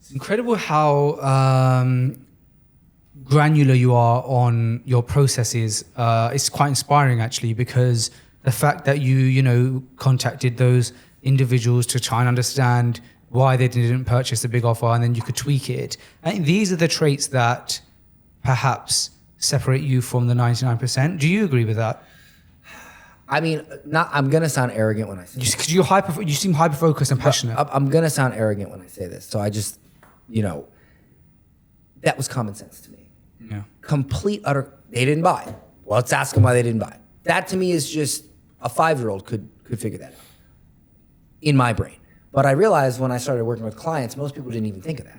It's incredible how granular you are on your processes. It's quite inspiring, actually, because the fact that you contacted those individuals to try and understand why they didn't purchase the big offer, and then you could tweak it. I think these are the traits that perhaps separate you from the 99%. Do you agree with that? I mean, I'm going to sound arrogant when I say this. Because you seem hyper-focused and passionate. I'm going to sound arrogant when I say this. So I just, that was common sense to me. Yeah. Complete, utter, they didn't buy. Well, let's ask them why they didn't buy. That to me is just, a 5-year-old could figure that out in my brain. But I realized when I started working with clients, most people didn't even think of that.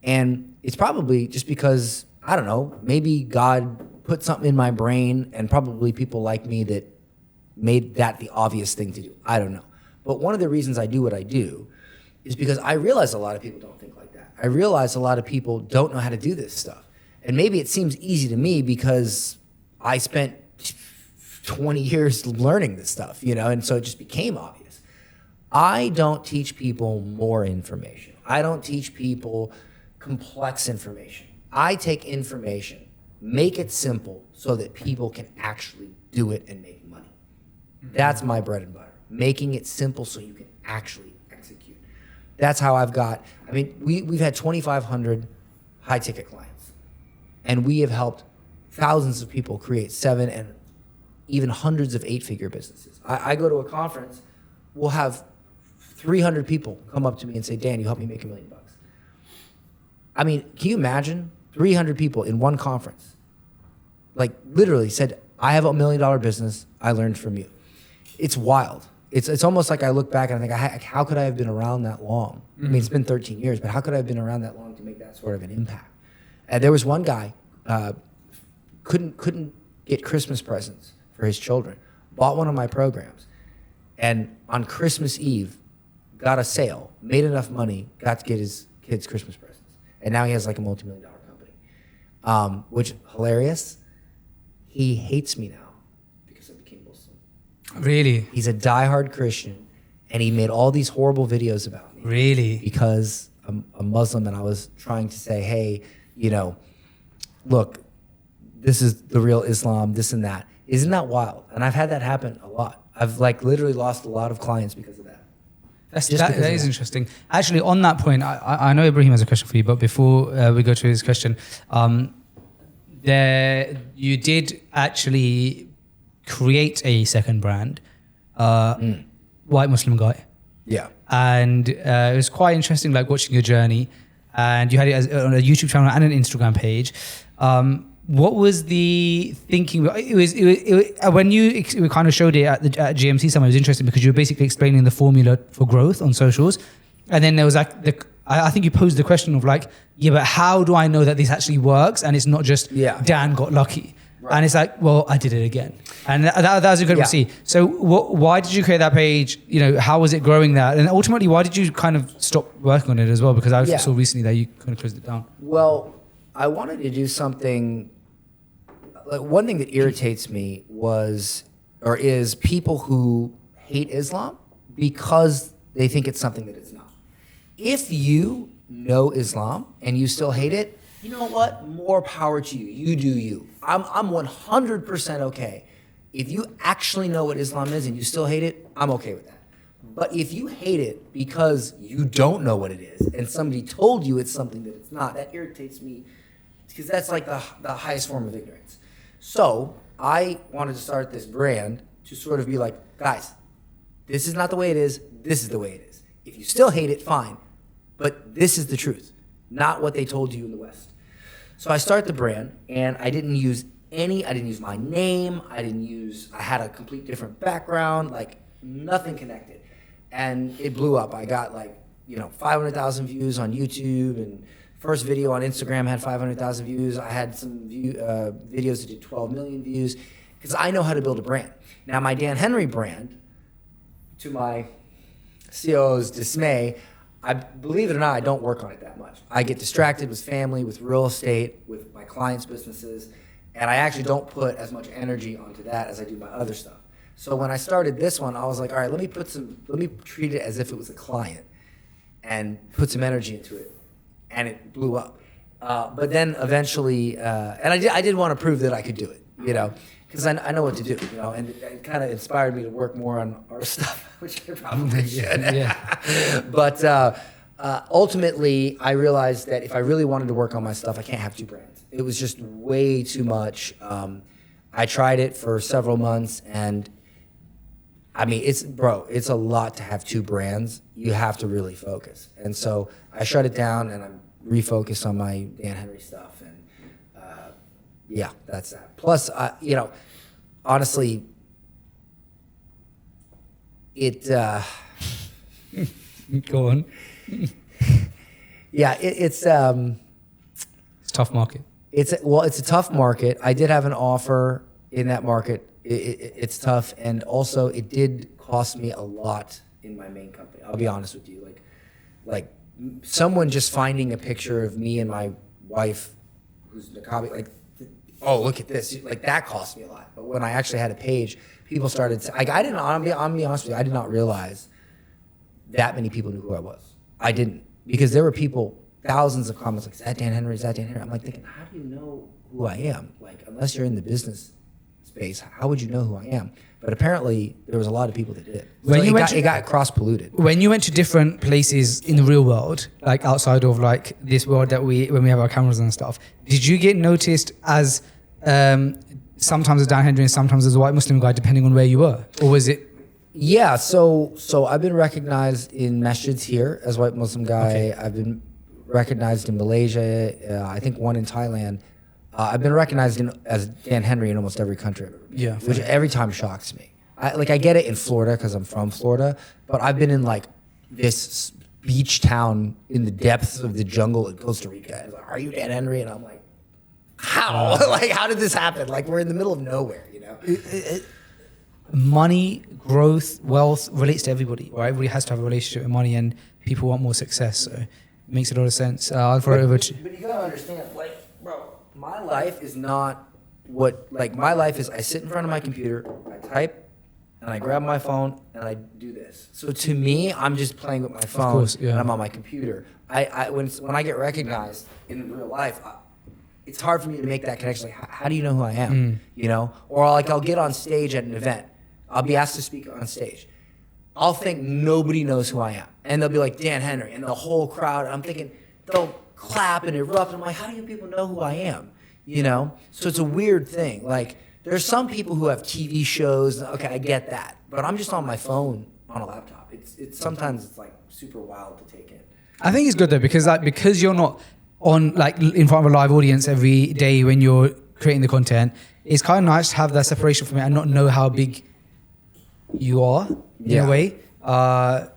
And it's probably just because, I don't know, maybe God put something in my brain and probably people like me that made that the obvious thing to do. I don't know. But one of the reasons I do what I do is because I realize a lot of people don't think like that. I realize a lot of people don't know how to do this stuff. And maybe it seems easy to me because I spent 20 years learning this stuff, and so it just became obvious. I don't teach people more information. I don't teach people complex information. I take information, make it simple so that people can actually do it and make money. That's my bread and butter, making it simple so you can actually execute. That's how we've had 2,500 high ticket clients, and we have helped thousands of people create 7 and even hundreds of 8-figure businesses. I go to a conference, we'll have 300 people come up to me and say, Dan, you helped me make $1 million. I mean, can you imagine 300 people in one conference? Like literally said, I have $1 million business, I learned from you. It's wild. It's almost like I look back and I think, how could I have been around that long? Mm-hmm. I mean, it's been 13 years, but how could I have been around that long to make that sort of an impact? And there was one guy, couldn't get Christmas presents for his children, bought one of my programs, and on Christmas Eve, got a sale, made enough money, got to get his kids Christmas presents. And now he has like a multi-million-dollar company, which hilarious. He hates me now because I became Muslim. Really? He's a diehard Christian, and he made all these horrible videos about me. Really? Because I'm a Muslim, and I was trying to say, hey, look, this is the real Islam, this and that. Isn't that wild? And I've had that happen a lot. I've literally lost a lot of clients because of that. That is interesting. Actually, on that point, I know Ibrahim has a question for you, but before we go to his question, you did actually create a second brand, white Muslim guy. Yeah. And it was quite interesting, watching your journey. And you had it on a YouTube channel and an Instagram page. What was the thinking? It was when we kind of showed it at GMC Summit. It was interesting because you were basically explaining the formula for growth on socials, and then there was I think you posed the question of but how do I know that this actually works and it's not just Dan got lucky? Right. And it's well, I did it again, and that was incredible to see. So why did you create that page? How was it growing that, and ultimately why did you kind of stop working on it as well? Because I saw recently that you kind of closed it down. Well, I wanted to do something. One thing that irritates me is people who hate Islam because they think it's something that it's not. If you know Islam and you still hate it, you know what? More power to you. You do you. I'm 100% okay. If you actually know what Islam is and you still hate it, I'm okay with that. But if you hate it because you don't know what it is and somebody told you it's something that it's not, that irritates me because that's like the highest form of ignorance. So I wanted to start this brand to sort of be like, guys, this is not the way it is. This is the way it is. If you still hate it, fine. But this is the truth, not what they told you in the West. So I started the brand, and I didn't use my name. I had a complete different background, like nothing connected. And it blew up. I got 500,000 views on YouTube, and first video on Instagram had 500,000 views. I had some videos that did 12 million views because I know how to build a brand. Now my Dan Henry brand, to my CEO's dismay, believe it or not, I don't work on it that much. I get distracted with family, with real estate, with my clients' businesses, and I actually don't put as much energy onto that as I do my other stuff. So when I started this one, I was like, all right, let me treat it as if it was a client and put some energy into it, and it blew up. But then eventually, and I did want to prove that I could do it, because I know what to do, and it kind of inspired me to work more on our stuff, which I probably should. Yeah. But ultimately, I realized that if I really wanted to work on my stuff, I can't have two brands. It was just way too much. I tried it for several months, and I mean, it's a lot to have two brands. You have to really focus. And so I shut it down, and I'm refocused on my Dan Henry stuff, and yeah, that's that. Plus, honestly, it. Go on. Yeah, it's a tough market. It's a tough market. I did have an offer in that market. It's tough, and also it did cost me a lot in my main company. I'll be honest with you, like someone just finding a picture of me and my wife, who's Nakabi, like, oh, look at this, like that cost me a lot. But when I actually had a page, people started to, like, I'll be honest with you, I did not realize that many people knew who I was. I didn't, because there were people, thousands of comments like, is that Dan Henry? Is that Dan Henry? I'm like thinking, how do you know who I am? Like, unless you're in the business space, how would you know who I am? But apparently, there was a lot of people that did. So it got cross-polluted. When you went to different places in the real world, like outside of like this world when we have our cameras and stuff, did you get noticed as sometimes as Dan Henry and sometimes as a white Muslim guy, depending on where you were? Or was it? Yeah, so I've been recognized in masjids here as white Muslim guy. Okay. I've been recognized in Malaysia, I think one in Thailand. I've been recognized as Dan Henry in almost every country I've ever been. Yeah, which every time shocks me. I get it in Florida because I'm from Florida, but I've been in like this beach town in the depths of the jungle in Costa Rica. And like, are you Dan Henry? And I'm like, how? Like, how did this happen? Like, we're in the middle of nowhere, Money, growth, wealth relates to everybody, right? Everybody has to have a relationship with money, and people want more success. So it makes a lot of sense. I'll throw it over to. But you gotta understand, like, bro, my life is not my life is I sit in front of my computer, I type, and I grab my phone, and I do this. So to me, I'm just playing with my phone, of course, yeah. And I'm on my computer. When I get recognized in real life, it's hard for me to make that connection. Like, how do you know who I am? Or like I'll get on stage at an event. I'll be asked to speak on stage. I'll think nobody knows who I am. And they'll be like, Dan Henry, and the whole crowd, and I'm thinking, they'll clap and erupt. I'm like, how do you people know who I am? So it's a weird thing. Like, there's some people who have TV shows. Okay, I get that. But I'm just on my phone on a laptop. It's sometimes it's like super wild to take in. I think it's good though, because you're not on like in front of a live audience every day when you're creating the content. It's kind of nice to have that separation from it and not know how big you are in a way. But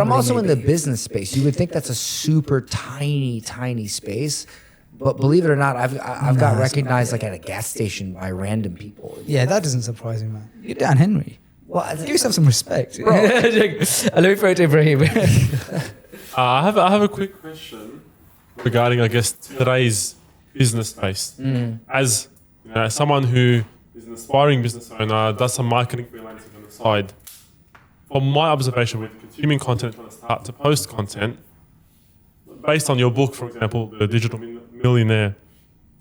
I'm also in the business space. You would think that's a super tiny space, but believe it or not, I've got recognized like at a gas station by random people. Yeah, that doesn't surprise me, man. You're Dan Henry. Well, give yourself some respect. Let me throw it to Ibrahim. I have a quick question regarding, I guess, today's business space. As someone who is an aspiring business owner, does some marketing freelancing on the side. from my observation with consuming content, trying to start to post content, based on your book, for example, The Digital Millionaire,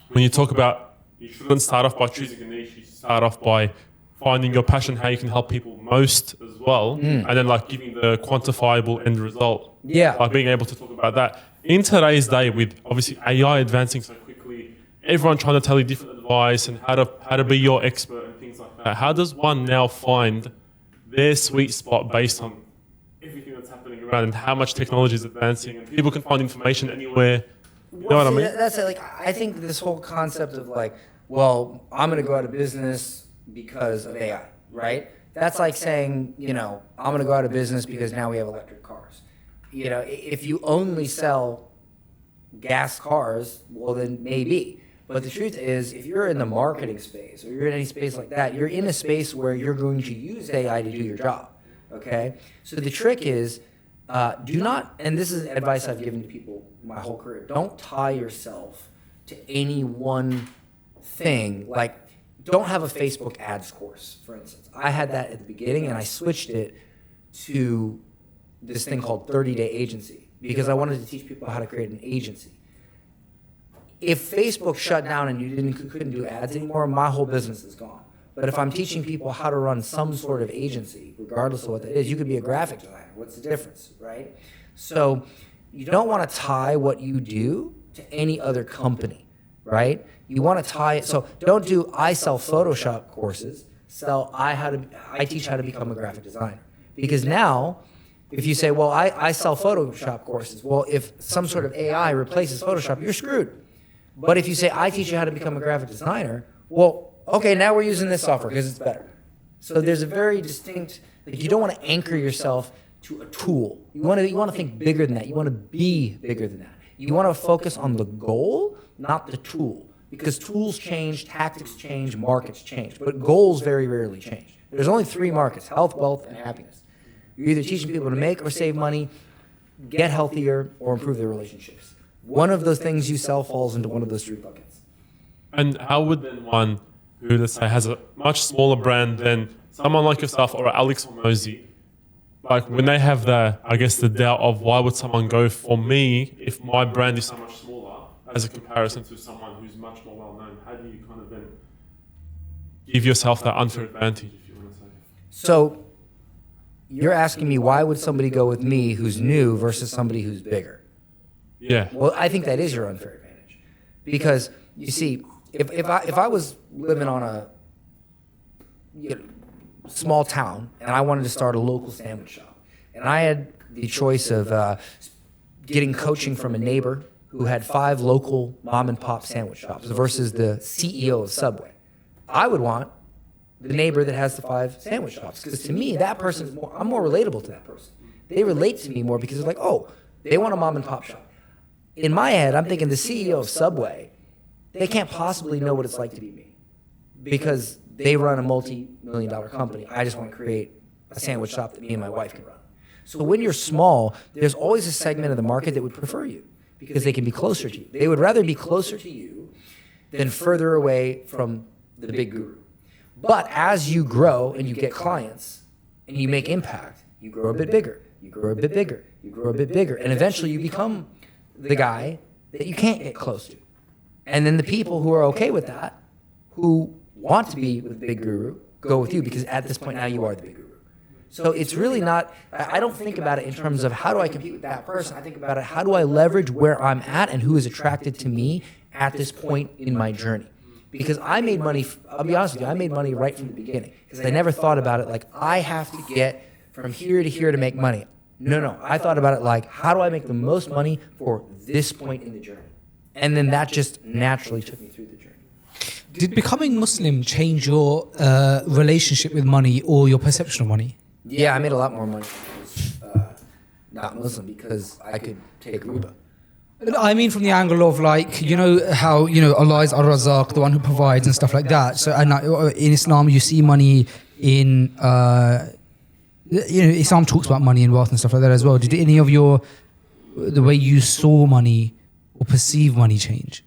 when you talk about you shouldn't start off by choosing a niche, you start off by finding your passion, how you can help people most as well, and then like giving the quantifiable end result. Yeah. Like being able to talk about that. In today's day, with obviously AI advancing so quickly, everyone trying to tell you different advice and how to be your expert and things like that, how does one now find their sweet spot based on everything that's happening around and how much technology is advancing and people can find information anywhere? You know what I mean? That's it. Like, I think this whole concept of like, well, I'm going to go out of business because of AI, right? That's like saying, I'm going to go out of business because now we have electric cars. If you only sell gas cars, well, then maybe. But the truth is, if you're in the marketing space or you're in any space like that, you're in a space where you're going to use AI to do your job, okay? So the trick is, do not, and this is advice I've given to people my whole career, don't tie yourself to any one thing. Like, don't have a Facebook ads course, for instance. I had that at the beginning, and I switched it to this thing called 30-Day Agency because I wanted to teach people how to create an agency. If Facebook shut down and you couldn't do ads anymore, my whole business is gone. But if I'm teaching people how to run some sort of agency, regardless of what that is, you could be a graphic designer. What's the difference, right? So you don't want to tie what you do to any other company, right? You want to tie it. So don't do I sell Photoshop courses. I teach how to become a graphic designer. Because now, if you say, well, I sell Photoshop courses, well, if some sort of AI replaces Photoshop, you're screwed. But if you say, I teach you how to become a graphic designer, well, okay, now we're using this software because it's better. So there's a very distinct, like, you don't want to anchor yourself to a tool. You want to think bigger than that. You want to be bigger than that. You want to focus on the goal, not the tool. Because tools change, tactics change, markets change. But goals very rarely change. There's only 3 markets: health, wealth, and happiness. You're either teaching people to make or save money, get healthier, or improve their relationships. One of those things you sell falls into one of those 3 buckets. And how would then one who, let's say, has a much smaller brand than someone like yourself or Alex or Mosey, like when they have the doubt of why would someone go for me if my brand is so much smaller as a comparison to someone who's much more well-known, how do you kind of then give yourself that unfair advantage, if you want to say? So you're asking me, why would somebody go with me who's new versus somebody who's bigger? Yeah. Well, I think that is your unfair advantage. Because, you see, if I was living on a small town and I wanted to start a local sandwich shop, and I had the choice of getting coaching from a neighbor who had 5 local mom and pop sandwich shops versus the CEO of Subway, I would want the neighbor that has the 5 sandwich shops. Because to me, that person is I'm more relatable to that person. They relate to me more because they're like, oh, they want a mom and pop shop. In my head, I'm thinking the CEO of Subway, they can't possibly know what it's like to be me because they run a multi-million-dollar company. I just want to create a sandwich shop that me and my wife can run. So when you're small, there's always a segment of the market that would prefer you because they can be closer to you. They would rather be closer to you than further away from the big guru. But as you grow and you get clients and you make impact, you grow a bit bigger, you grow a bit bigger, you grow a bit bigger, and eventually you become the guy that you can't get close to. And then the people who are okay with that, who want to be with the big guru, go with you because at this point now you are the big guru. So it's really not, I don't think about it in terms of how do I compete with that person. I think about it, how do I leverage where I'm at and who is attracted to me at this point in my journey. Because I made money, I'll be honest with you, I made money right from the beginning. Because I never thought about it like, I have to get from here to here to make money. No. I thought about it like, how do I make the most money for this point in the journey? And then that just naturally took me through the journey. Did becoming Muslim change your relationship with money or your perception of money? Yeah, I made a lot more money when I was not Muslim because I could take riba. I mean, from the angle of like, how, Allah is Ar-Razzaq, the one who provides and stuff like that. So, and in Islam, you see money in, Islam talks about money and wealth and stuff like that as well. Did any of the way you saw money or perceive money change?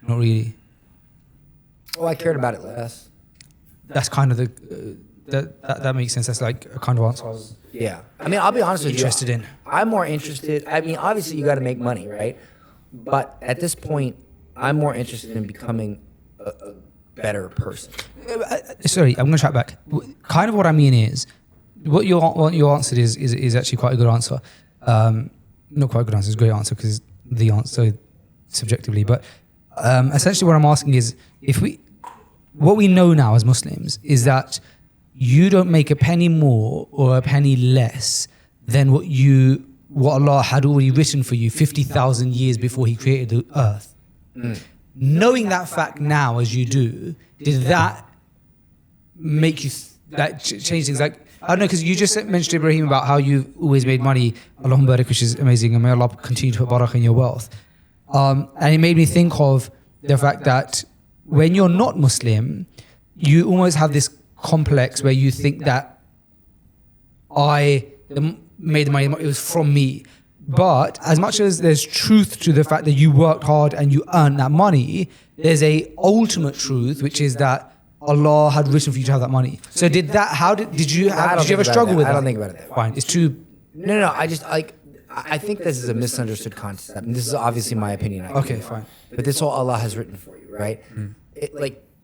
Not really. Oh, I cared about it less. That's kind of that makes sense. That's like a kind of answer I was Yeah. I mean, I'll be honest with interested you. in. I'm more interested. I mean, obviously, you got to make money, right? But at this point, I'm more interested in becoming a better person. Sorry, I'm going to track back. Kind of what I mean is, what you answered is actually quite a good answer. Not quite a good answer, it's a great answer because the answer subjectively. But essentially what I'm asking is, what we know now as Muslims is that you don't make a penny more or a penny less than what Allah had already written for you 50,000 years before He created the earth. Knowing that fact now as you do, did that make you change things? Like, I don't know, because you just mentioned, Ibrahim, about how you've always made money, Allahumma barik, which is amazing, and may Allah continue to put barakah in your wealth. And it made me think of the fact that when you're not Muslim, you almost have this complex where you think that I made the money, it was from me. But as much as there's truth to the fact that you worked hard and you earned that money, there's a ultimate truth, which is that Allah had written for you to have that money. So did you ever struggle with that? I don't think about it that way. Fine, it's too. No. I think this is a misunderstood concept. And this is obviously my opinion. Okay, fine. But this is all Allah has written for you, right?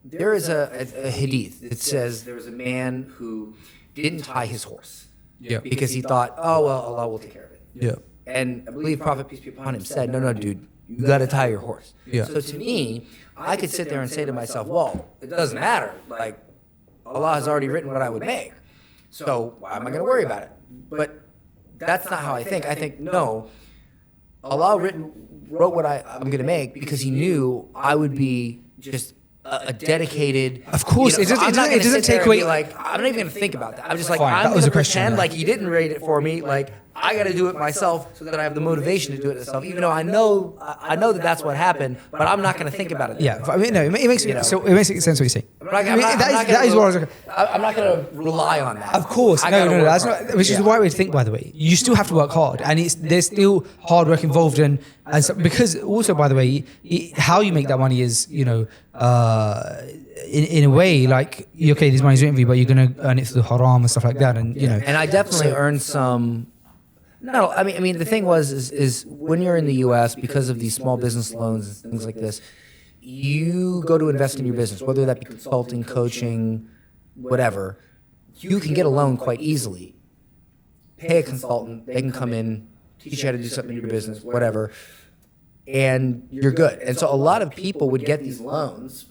There is a hadith that says there was a man who didn't tie his horse because he thought, oh, well, Allah will take care of it. Yeah. And I believe Prophet, peace be upon him, said, no, dude, you got to tie your horse. Yeah. So to me, I could sit there and say to myself, well, it doesn't matter. Like, Allah has already written what I would make. So why am I going to worry about it? But that's not how I think. I think, no, Allah wrote what I'm going to make because He knew I would be just a dedicated. Of course, you know, it doesn't take away. Like, I'm not even going to think about that. I'm just like, Fine, I'm that going was to a question, pretend yeah. like He didn't write it for me. Like, I got to do it myself so that I have the motivation to do it myself, even though I know that that's what happened, but I'm not going to think about it. Yeah, I mean, no, it makes sense what you're saying. That is what I was. I'm not going to rely on that. Of course, no, that's not. Which is the right way to think, by the way. You still have to work hard, and there's still hard work involved, and so, because also, by the way, how you make that money is, in a way, like, okay, this money's written for you, but you're going to earn it through haram and stuff like that, and you know. And I definitely earned some. No, I mean the thing is when you're in the U.S. because of these small business loans and things like this, you go to invest in your business, whether that be consulting, coaching, whatever. You can get a loan quite easily. Pay a consultant; they can come in, teach you how to do something in your business, whatever, and you're good. And so a lot of people would get these loans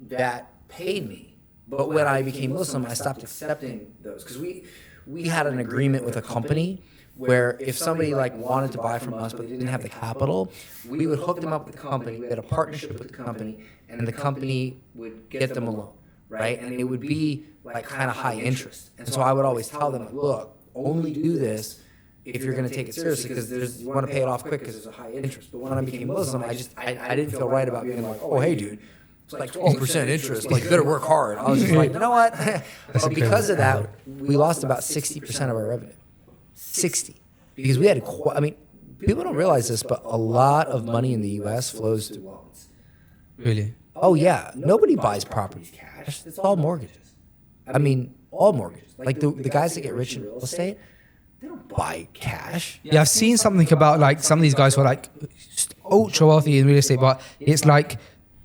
that paid me, but when I became Muslim, I stopped accepting those because we had an agreement with a company where if somebody like wanted to buy from us but they didn't have the capital, we would hook them up with the company. We had a partnership with the company, and the company would get them a loan, right? And it would be like kind of high interest. And so I would always tell them, look, only do this if you're going to take it seriously because you want to pay it off quick because there's a high interest. But when I became Muslim, I didn't feel right about being like, oh, hey, dude, it's like 12% interest. Like, you better work hard. I was just like, you know what? But because of that, we lost about 60% of our revenue. 60. Because we had, people don't realize this, but a lot of money in the U.S. flows through loans. Really? Oh, yeah. Nobody buys properties cash. It's all mortgages. I mean, all mortgages. Like the guys that get rich in real estate, they don't buy cash. Yeah, I've seen something about like some of these guys who are like ultra wealthy in real estate, but it's like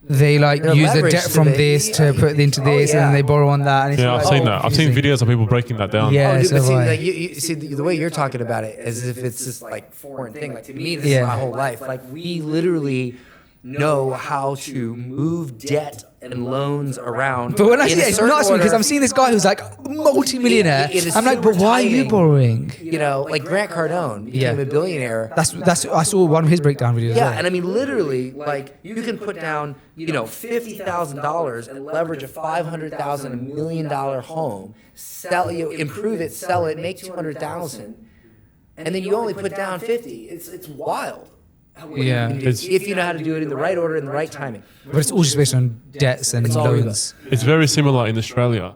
they use the debt from this to put into this, and then they borrow on that. And it's I've seen that. I've seen videos of people breaking that down. Yeah, dude, so but see, have I. like, you see the way you're talking about it as if it's this like foreign thing. Like to me, this is my whole life. Like we literally know how to move debt and loans around. But when I see it, it's nuts because I'm seeing this guy who's like multi-millionaire. I'm like, but why are you borrowing? You know, like Grant Cardone became a billionaire. That's I saw one of his breakdown videos. Yeah, and I mean literally, like you can put down, $50,000 and leverage a $500,000, $1 million home, improve it, sell it, make $200,000, and then you only put down 50. It's wild. Yeah, if you know how to do it in the right order and the right timing. But it's all just based on debts and loans. It's very similar in Australia.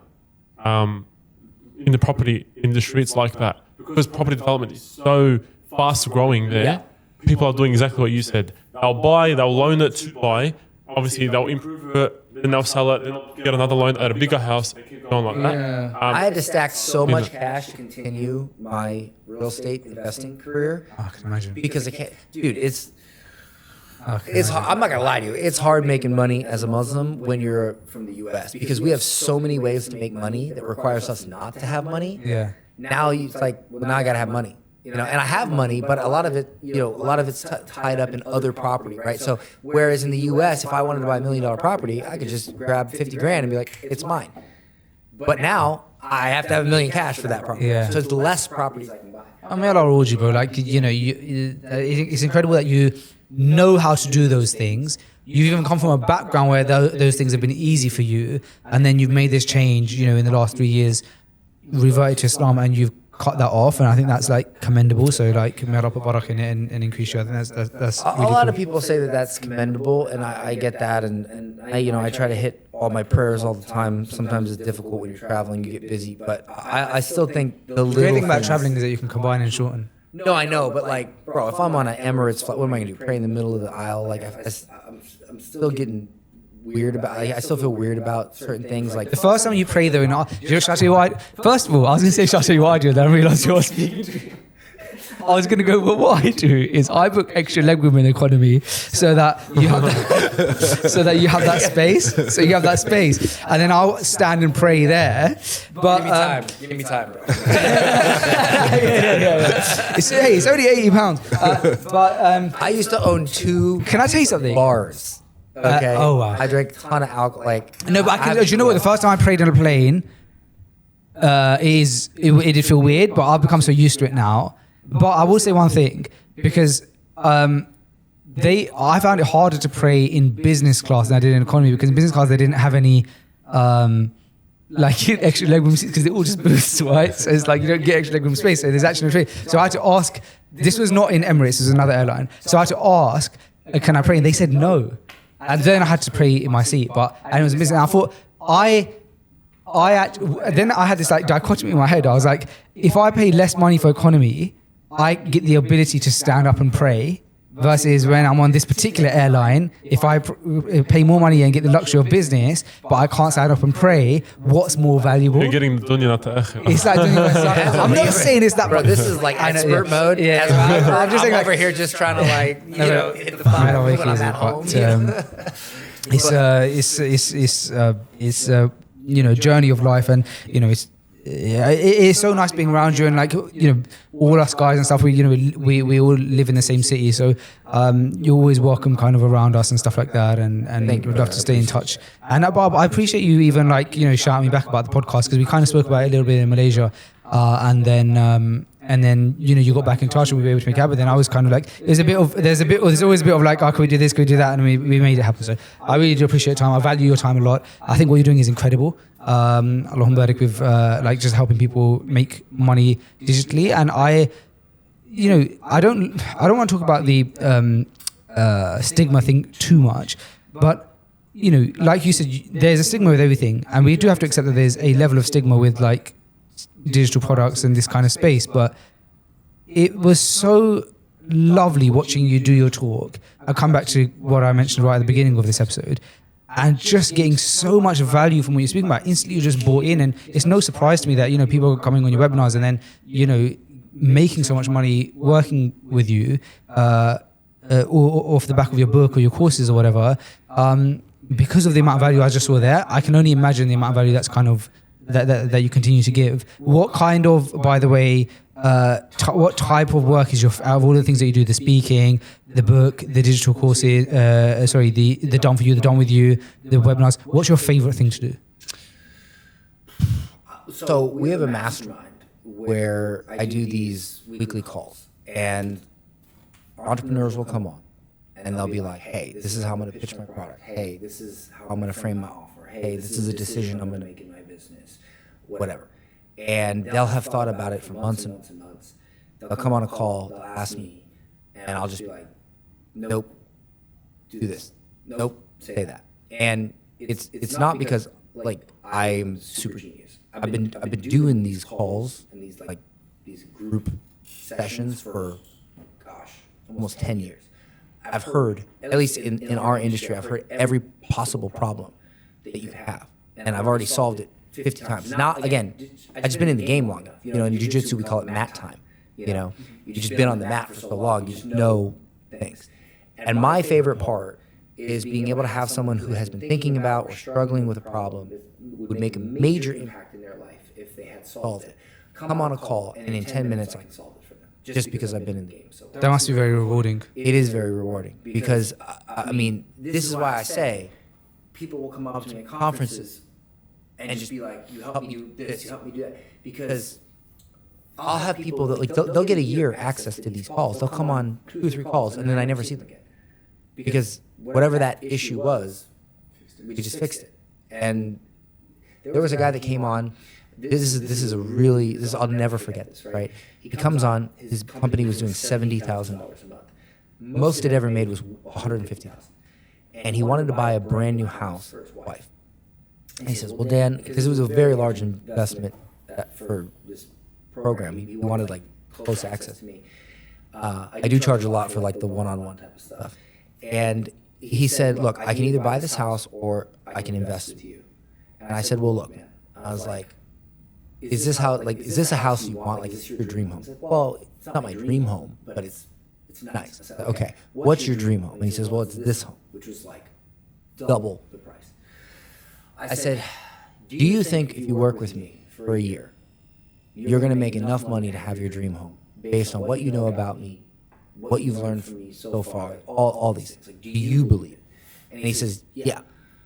In the property industry, it's like that. Because property development is so fast growing there, people are doing exactly what you said. They'll loan it to buy. obviously they'll improve it, then they'll sell it, then they'll get another loan at a bigger house, and keep going like that. I had to stack so much cash to continue my real estate investing career I can imagine. because I can't, dude. It's I'm not gonna lie to you. It's hard making money as a Muslim when you're from the U.S. because we have so many ways to make money that requires us not to have money. Yeah. Now it's like, well, now I gotta have money. And I have money, but a lot of it, it's tied up in other property, right? So whereas in the U.S., if I wanted to buy $1 million property, I could just grab 50 grand and be like, it's mine. But now I have to have $1 million cash for that property. Yeah. So it's less properties I can buy. I mean, I love you, bro. Like, it's incredible that you know how to do those things. You've even come from a background where those things have been easy for you, and then you've made this change, in the last 3 years, reverted to Islam, and you've cut that off, and I think that's like commendable. So like, may Allah put barak in it and increase you. I think that's really a lot cool. of people say that that's commendable, and I get that, and I try to hit all my prayers all the time. Sometimes it's difficult when you're traveling, you get busy, but I still think the The little great thing about things- traveling is that you can combine and shorten. No, I know, but like, bro, if I'm on an Emirates flight, what am I gonna do? Pray in the middle of the aisle? Like, I'm still getting weird about. I still feel weird about certain things. Like The first time you pray though, should I tell you why? First of all, I was going to say, should I tell you what I do? And then I realised you were speaking to me. I was going to go, well, what I do is I book extra legroom in economy so that you have that, so that you have that space. So you have that space. And then I'll stand and pray there. But give me time, bro. It's only £80. I used to own 2 Can I tell you something? bars. Okay. Oh, wow. I drank a ton of alcohol. Like No, but do you know what? The first time I prayed on a plane, it did feel weird, but I've become so used to it now. But I will say one thing, because I found it harder to pray in business class than I did in economy, because in business class they didn't have any like extra legroom seats because they all just booths, right? So it's like you don't get extra legroom space. So there's actually no trade. So I had to ask. This was not in Emirates; it was another airline. So I had to ask, "Can I pray?" And they said no. And then I had to pray in my seat, and it was amazing. I thought then I had this like dichotomy in my head. I was like, if I pay less money for economy, I get the ability to stand up and pray. Versus when I'm on this particular airline, if I pay more money and get the luxury of business, but I can't stand up and pray, what's more valuable? You're getting the dunya, not the akhirah. It's like I'm not saying it's that, bro, this is like expert mode. Yeah, I'm just over here just trying to like hit the fire when I'm at home. It's journey of life, and it's so nice being around you, and like all us guys and stuff. We all live in the same city, so you're always welcome, kind of around us and stuff like that. And we'd love to stay in touch. And Bob, I appreciate you even like shouting me back about the podcast, because we kind of spoke about it a little bit in Malaysia, and then you got back in touch and we were able to make it happen. Then I was kind of like, there's always a bit of like, oh, can we do this, can we do that, and we made it happen. So I really do appreciate your time. I value your time a lot. I think what you're doing is incredible. Allahumma barik with like just helping people make money digitally. And I don't want to talk about the stigma thing too much, but like you said, there's a stigma with everything, and we do have to accept that there's a level of stigma with like digital products and this kind of space. But it was so lovely watching you do your talk. I'll come back to what I mentioned right at the beginning of this episode, and just getting so much value from what you're speaking about. Instantly you're just bought in, and it's no surprise to me that people are coming on your webinars and then making so much money working with you or off the back of your book or your courses or whatever, because of the amount of value I just saw there. I can only imagine the amount of value that's kind of that you continue to give. What kind of, by the way, what type of work is out of all the things that you do, the speaking, the book, the digital courses, the done for you, the done with you, the webinars, what's your favorite thing to do? So we have a mastermind where I do these weekly calls, and entrepreneurs will come on and they'll be like, hey, this is how I'm going to pitch my product. Hey, this is how I'm going to frame my offer. Hey, this is a decision I'm going to make in my business, whatever. And they'll have thought about it for months and months and months. They'll come on a call, they'll ask me, and I'll just be like, nope, do this. Nope, say that. And it's not because like I'm super genius. I've been doing these calls and these group sessions for almost 10 years. I've heard, at least in our industry, I've heard every possible problem that you have. And I've already solved it 50 times. Now, again, I've just been in the game long enough. You know, in jiu-jitsu, we call it mat time. You know, you've just been on the mat for so long, you just know things. And my favorite part is being able to have someone who has been thinking about or struggling with a problem would make a major impact in their life if they had solved it. Come on a call, and in 10 minutes, I can solve it for them. Just because I've been in the game. So That must be very rewarding. it is very rewarding because, I mean, this is why I say people will come up to me at conferences and just be like, you help me do this, you help me do that. Because I'll have people that, like, they'll get a year access to these calls. They'll come on 2 or 3 calls, and then I never see them again. Because whatever that issue was, we just fixed it. And there was a guy that came on. I'll never forget this, right? He comes on, his company was doing $70,000 a month. Most it ever made was $150,000. And he wanted to buy a brand new house for his wife. And he says, well, Dan, because it was a very large investment for this program, he wanted like close access to me. I do charge a lot for like the one-on-one type of stuff. And he said, look, I can either buy this house or I can invest with you. And I said, well, look, man. I was like, is this a house you want? Like, is your dream home? He said, well, it's not my dream home, but it's nice. I said, okay, what's your dream home? And he says, well, it's this home, which was like double the price. I said, do you think if you work with me for a year, you're going to make enough money to have your dream home based on what you know about me, what you've learned from me so far, all these things? Like, do you believe it? And he says, yeah,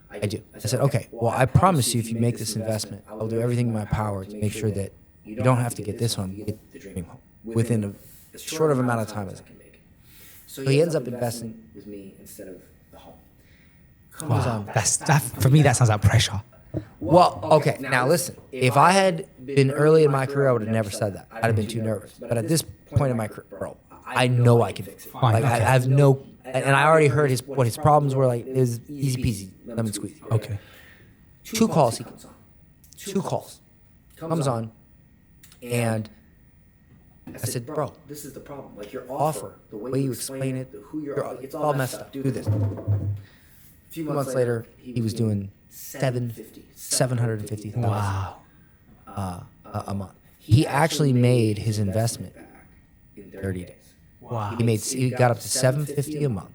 I do. I said, okay, well, I promise you if you make this investment, I'll do everything in my power to make sure that you don't have to get this home, you get the dream home within a short of amount of time as I can make it. So he ends up investing with me instead of the home. Wow, for me, that sounds like pressure. Well, okay, now listen. If I had been early in my career, I would have never said that. I'd have been too nervous. But at this point in my career, bro, I know I can fix it. Fine, Like, okay. I have no, and I already heard what his problems were. Like, it was easy peasy, lemon squeezy. Okay. 2 calls he comes on. 2 calls. Comes on, and I said, bro, this is the problem. Like, your offer, the way you explain it, who you're, it's all messed up. Do this. A few months later, he was doing $750,000 Wow. a month. He actually made his investment back in 30 days. Wow. He got up to $750 a month.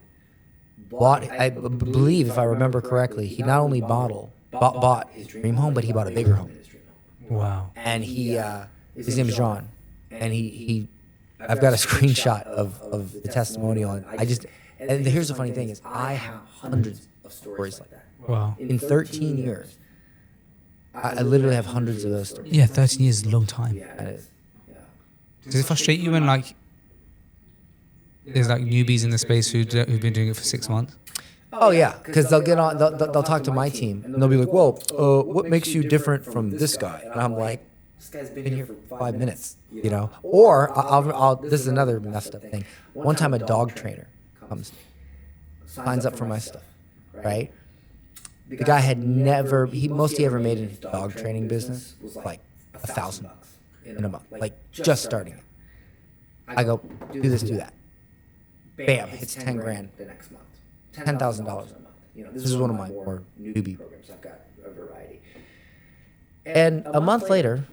I believe, if I remember correctly, he not only bought his dream home, but he bought a bigger home. Wow. And his name is John, and I've got a screenshot of the testimonial, and here's the funny thing is I have hundreds of stories like that. Wow. In 13 years, I literally have hundreds of those stories. Yeah, 13 years is a long time. Yeah, it is. Yeah. Does it frustrate you when like there's like newbies in the space who've been doing it for 6 months? Oh yeah, because they'll get on, they'll talk to my team, and they'll be like, "Well, what makes you different from this guy?" And I'm like, "This guy's been here for 5 minutes, you know." Or I'll this is another messed up thing. One time, a dog trainer comes, signs up for my stuff, right? The guy had never, most he ever made in his dog training business was like $1,000 in a month, like just starting it. I go, do this, do that. Bam, hits 10 grand the next month. $10,000 a month. You know, this is one of my more newbie programs. I've got a variety. And a month later,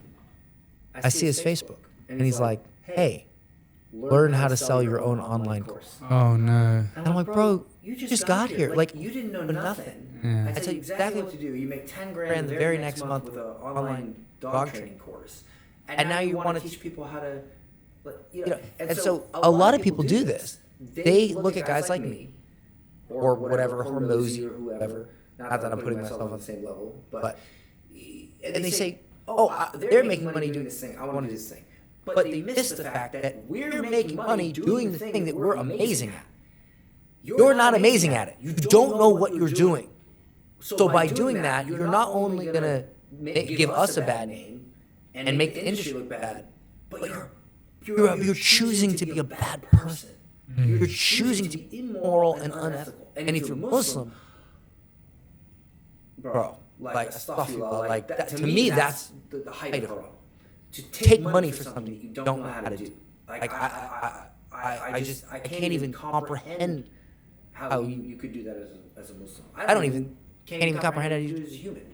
I see his Facebook, and he's like, "Hey, learn how to sell your own online course." Oh no. And I'm like, "Bro, you just got here. Like, you didn't know nothing. Yeah. I tell you exactly what to do. You make 10 grand the very next month with an online dog training course, and now you want to teach people how to, you know." And so a lot of people do this. They look at guys like me, or whatever, Hormozy or whoever. Not that I'm putting myself on the same level, but and they say, "Oh, they're making money doing this thing. I want to do this thing." But they miss the fact that we're making money doing the thing that we're amazing at. You're not amazing at it. You don't know what you're doing. So by doing that, you're not only going to give us a bad name and make the industry look bad, but you're choosing to be a bad person. You're choosing to be immoral and unethical. And if you're Muslim, bro, like astaghfirullah, like that, to me, that's the height of wrong. To take money for something you don't know how to do. Like I can't even comprehend how you could do that as a Muslim. I don't even can't even comprehend how you do it as a human.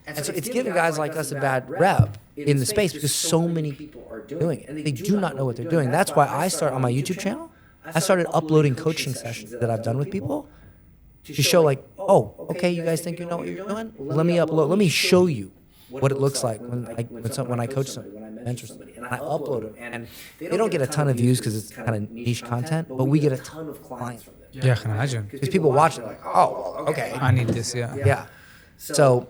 And so it's giving guys like us a bad rep in the space because so many people are doing it. They do not know what they're doing. That's why I start on my YouTube channel. I started uploading coaching sessions that I've done with people to show like, oh, okay, you guys think you know what you're doing? Let me upload. Let me show you what it looks like when I coach somebody, when I mentor somebody, and I upload them. And they don't get a ton of views because it's kind of niche content, but we get a ton of clients from them. Yeah, I can imagine. Because people watch it like, oh, well, okay. I need this, yeah. Yeah. So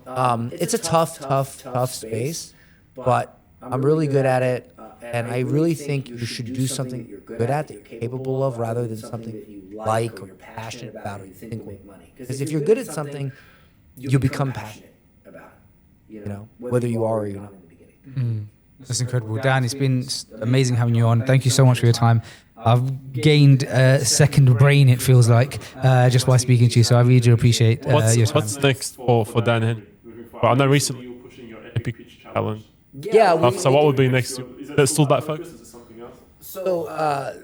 it's a tough space, but I'm really good at it. And I really think you should do something that you're good at, that you're capable of, rather than something that you like or you're passionate about or you think will make money. Because if you're good at something, you'll become passionate about it, you know, whether you are or you're not in the beginning. That's incredible. Dan, it's been amazing having you on. Thank you so much for your time. I've gained a second brain, it feels like, just by speaking to you. So I really do appreciate your time. What's next for Dan Henry? Well, I know recently you were pushing your epic pitch challenge. Yeah. So what would be next? Is it still that focus? Is it something else? So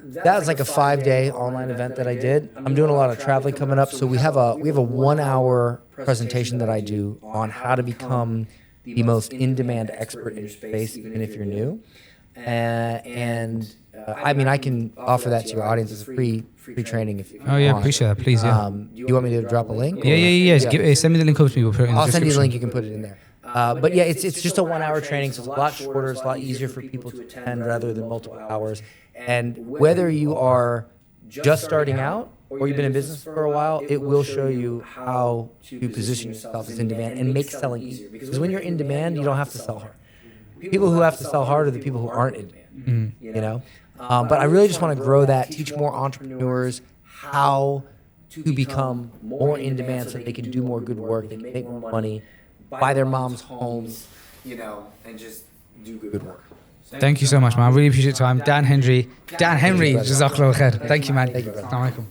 that was like a 5-day online event that I did. I'm doing a lot of traveling coming up. So we have a 1-hour presentation that I do on how to become the most in-demand expert in your space, even if you're new. I mean, I can offer that to your audience as a free training if you want. Oh yeah, appreciate that. Please, yeah. You want me to drop a link? Yeah. Send me the link over to me. We'll put it in the I'll send you the description. link. You can put it in there. But yeah, it's just a 1-hour training, so it's a lot shorter. It's a lot easier for people to attend rather than multiple hours. And whether you are just starting out or you've been in business for a while, it will show you how to position yourself as in demand and make selling easier. Because when you're in demand, you don't have to sell hard. People who have to sell hard are the people who aren't in demand. You know. But I really just want to grow that, teach more entrepreneurs how to become more in demand so they can do more good work, they can make more money, buy their mom's homes, you know, and just do good work. Thank you so much, man. I really appreciate your time. Dan Henry, Jazakallah khair. Thank you, man. Thank you, brother. Assalamu alaikum.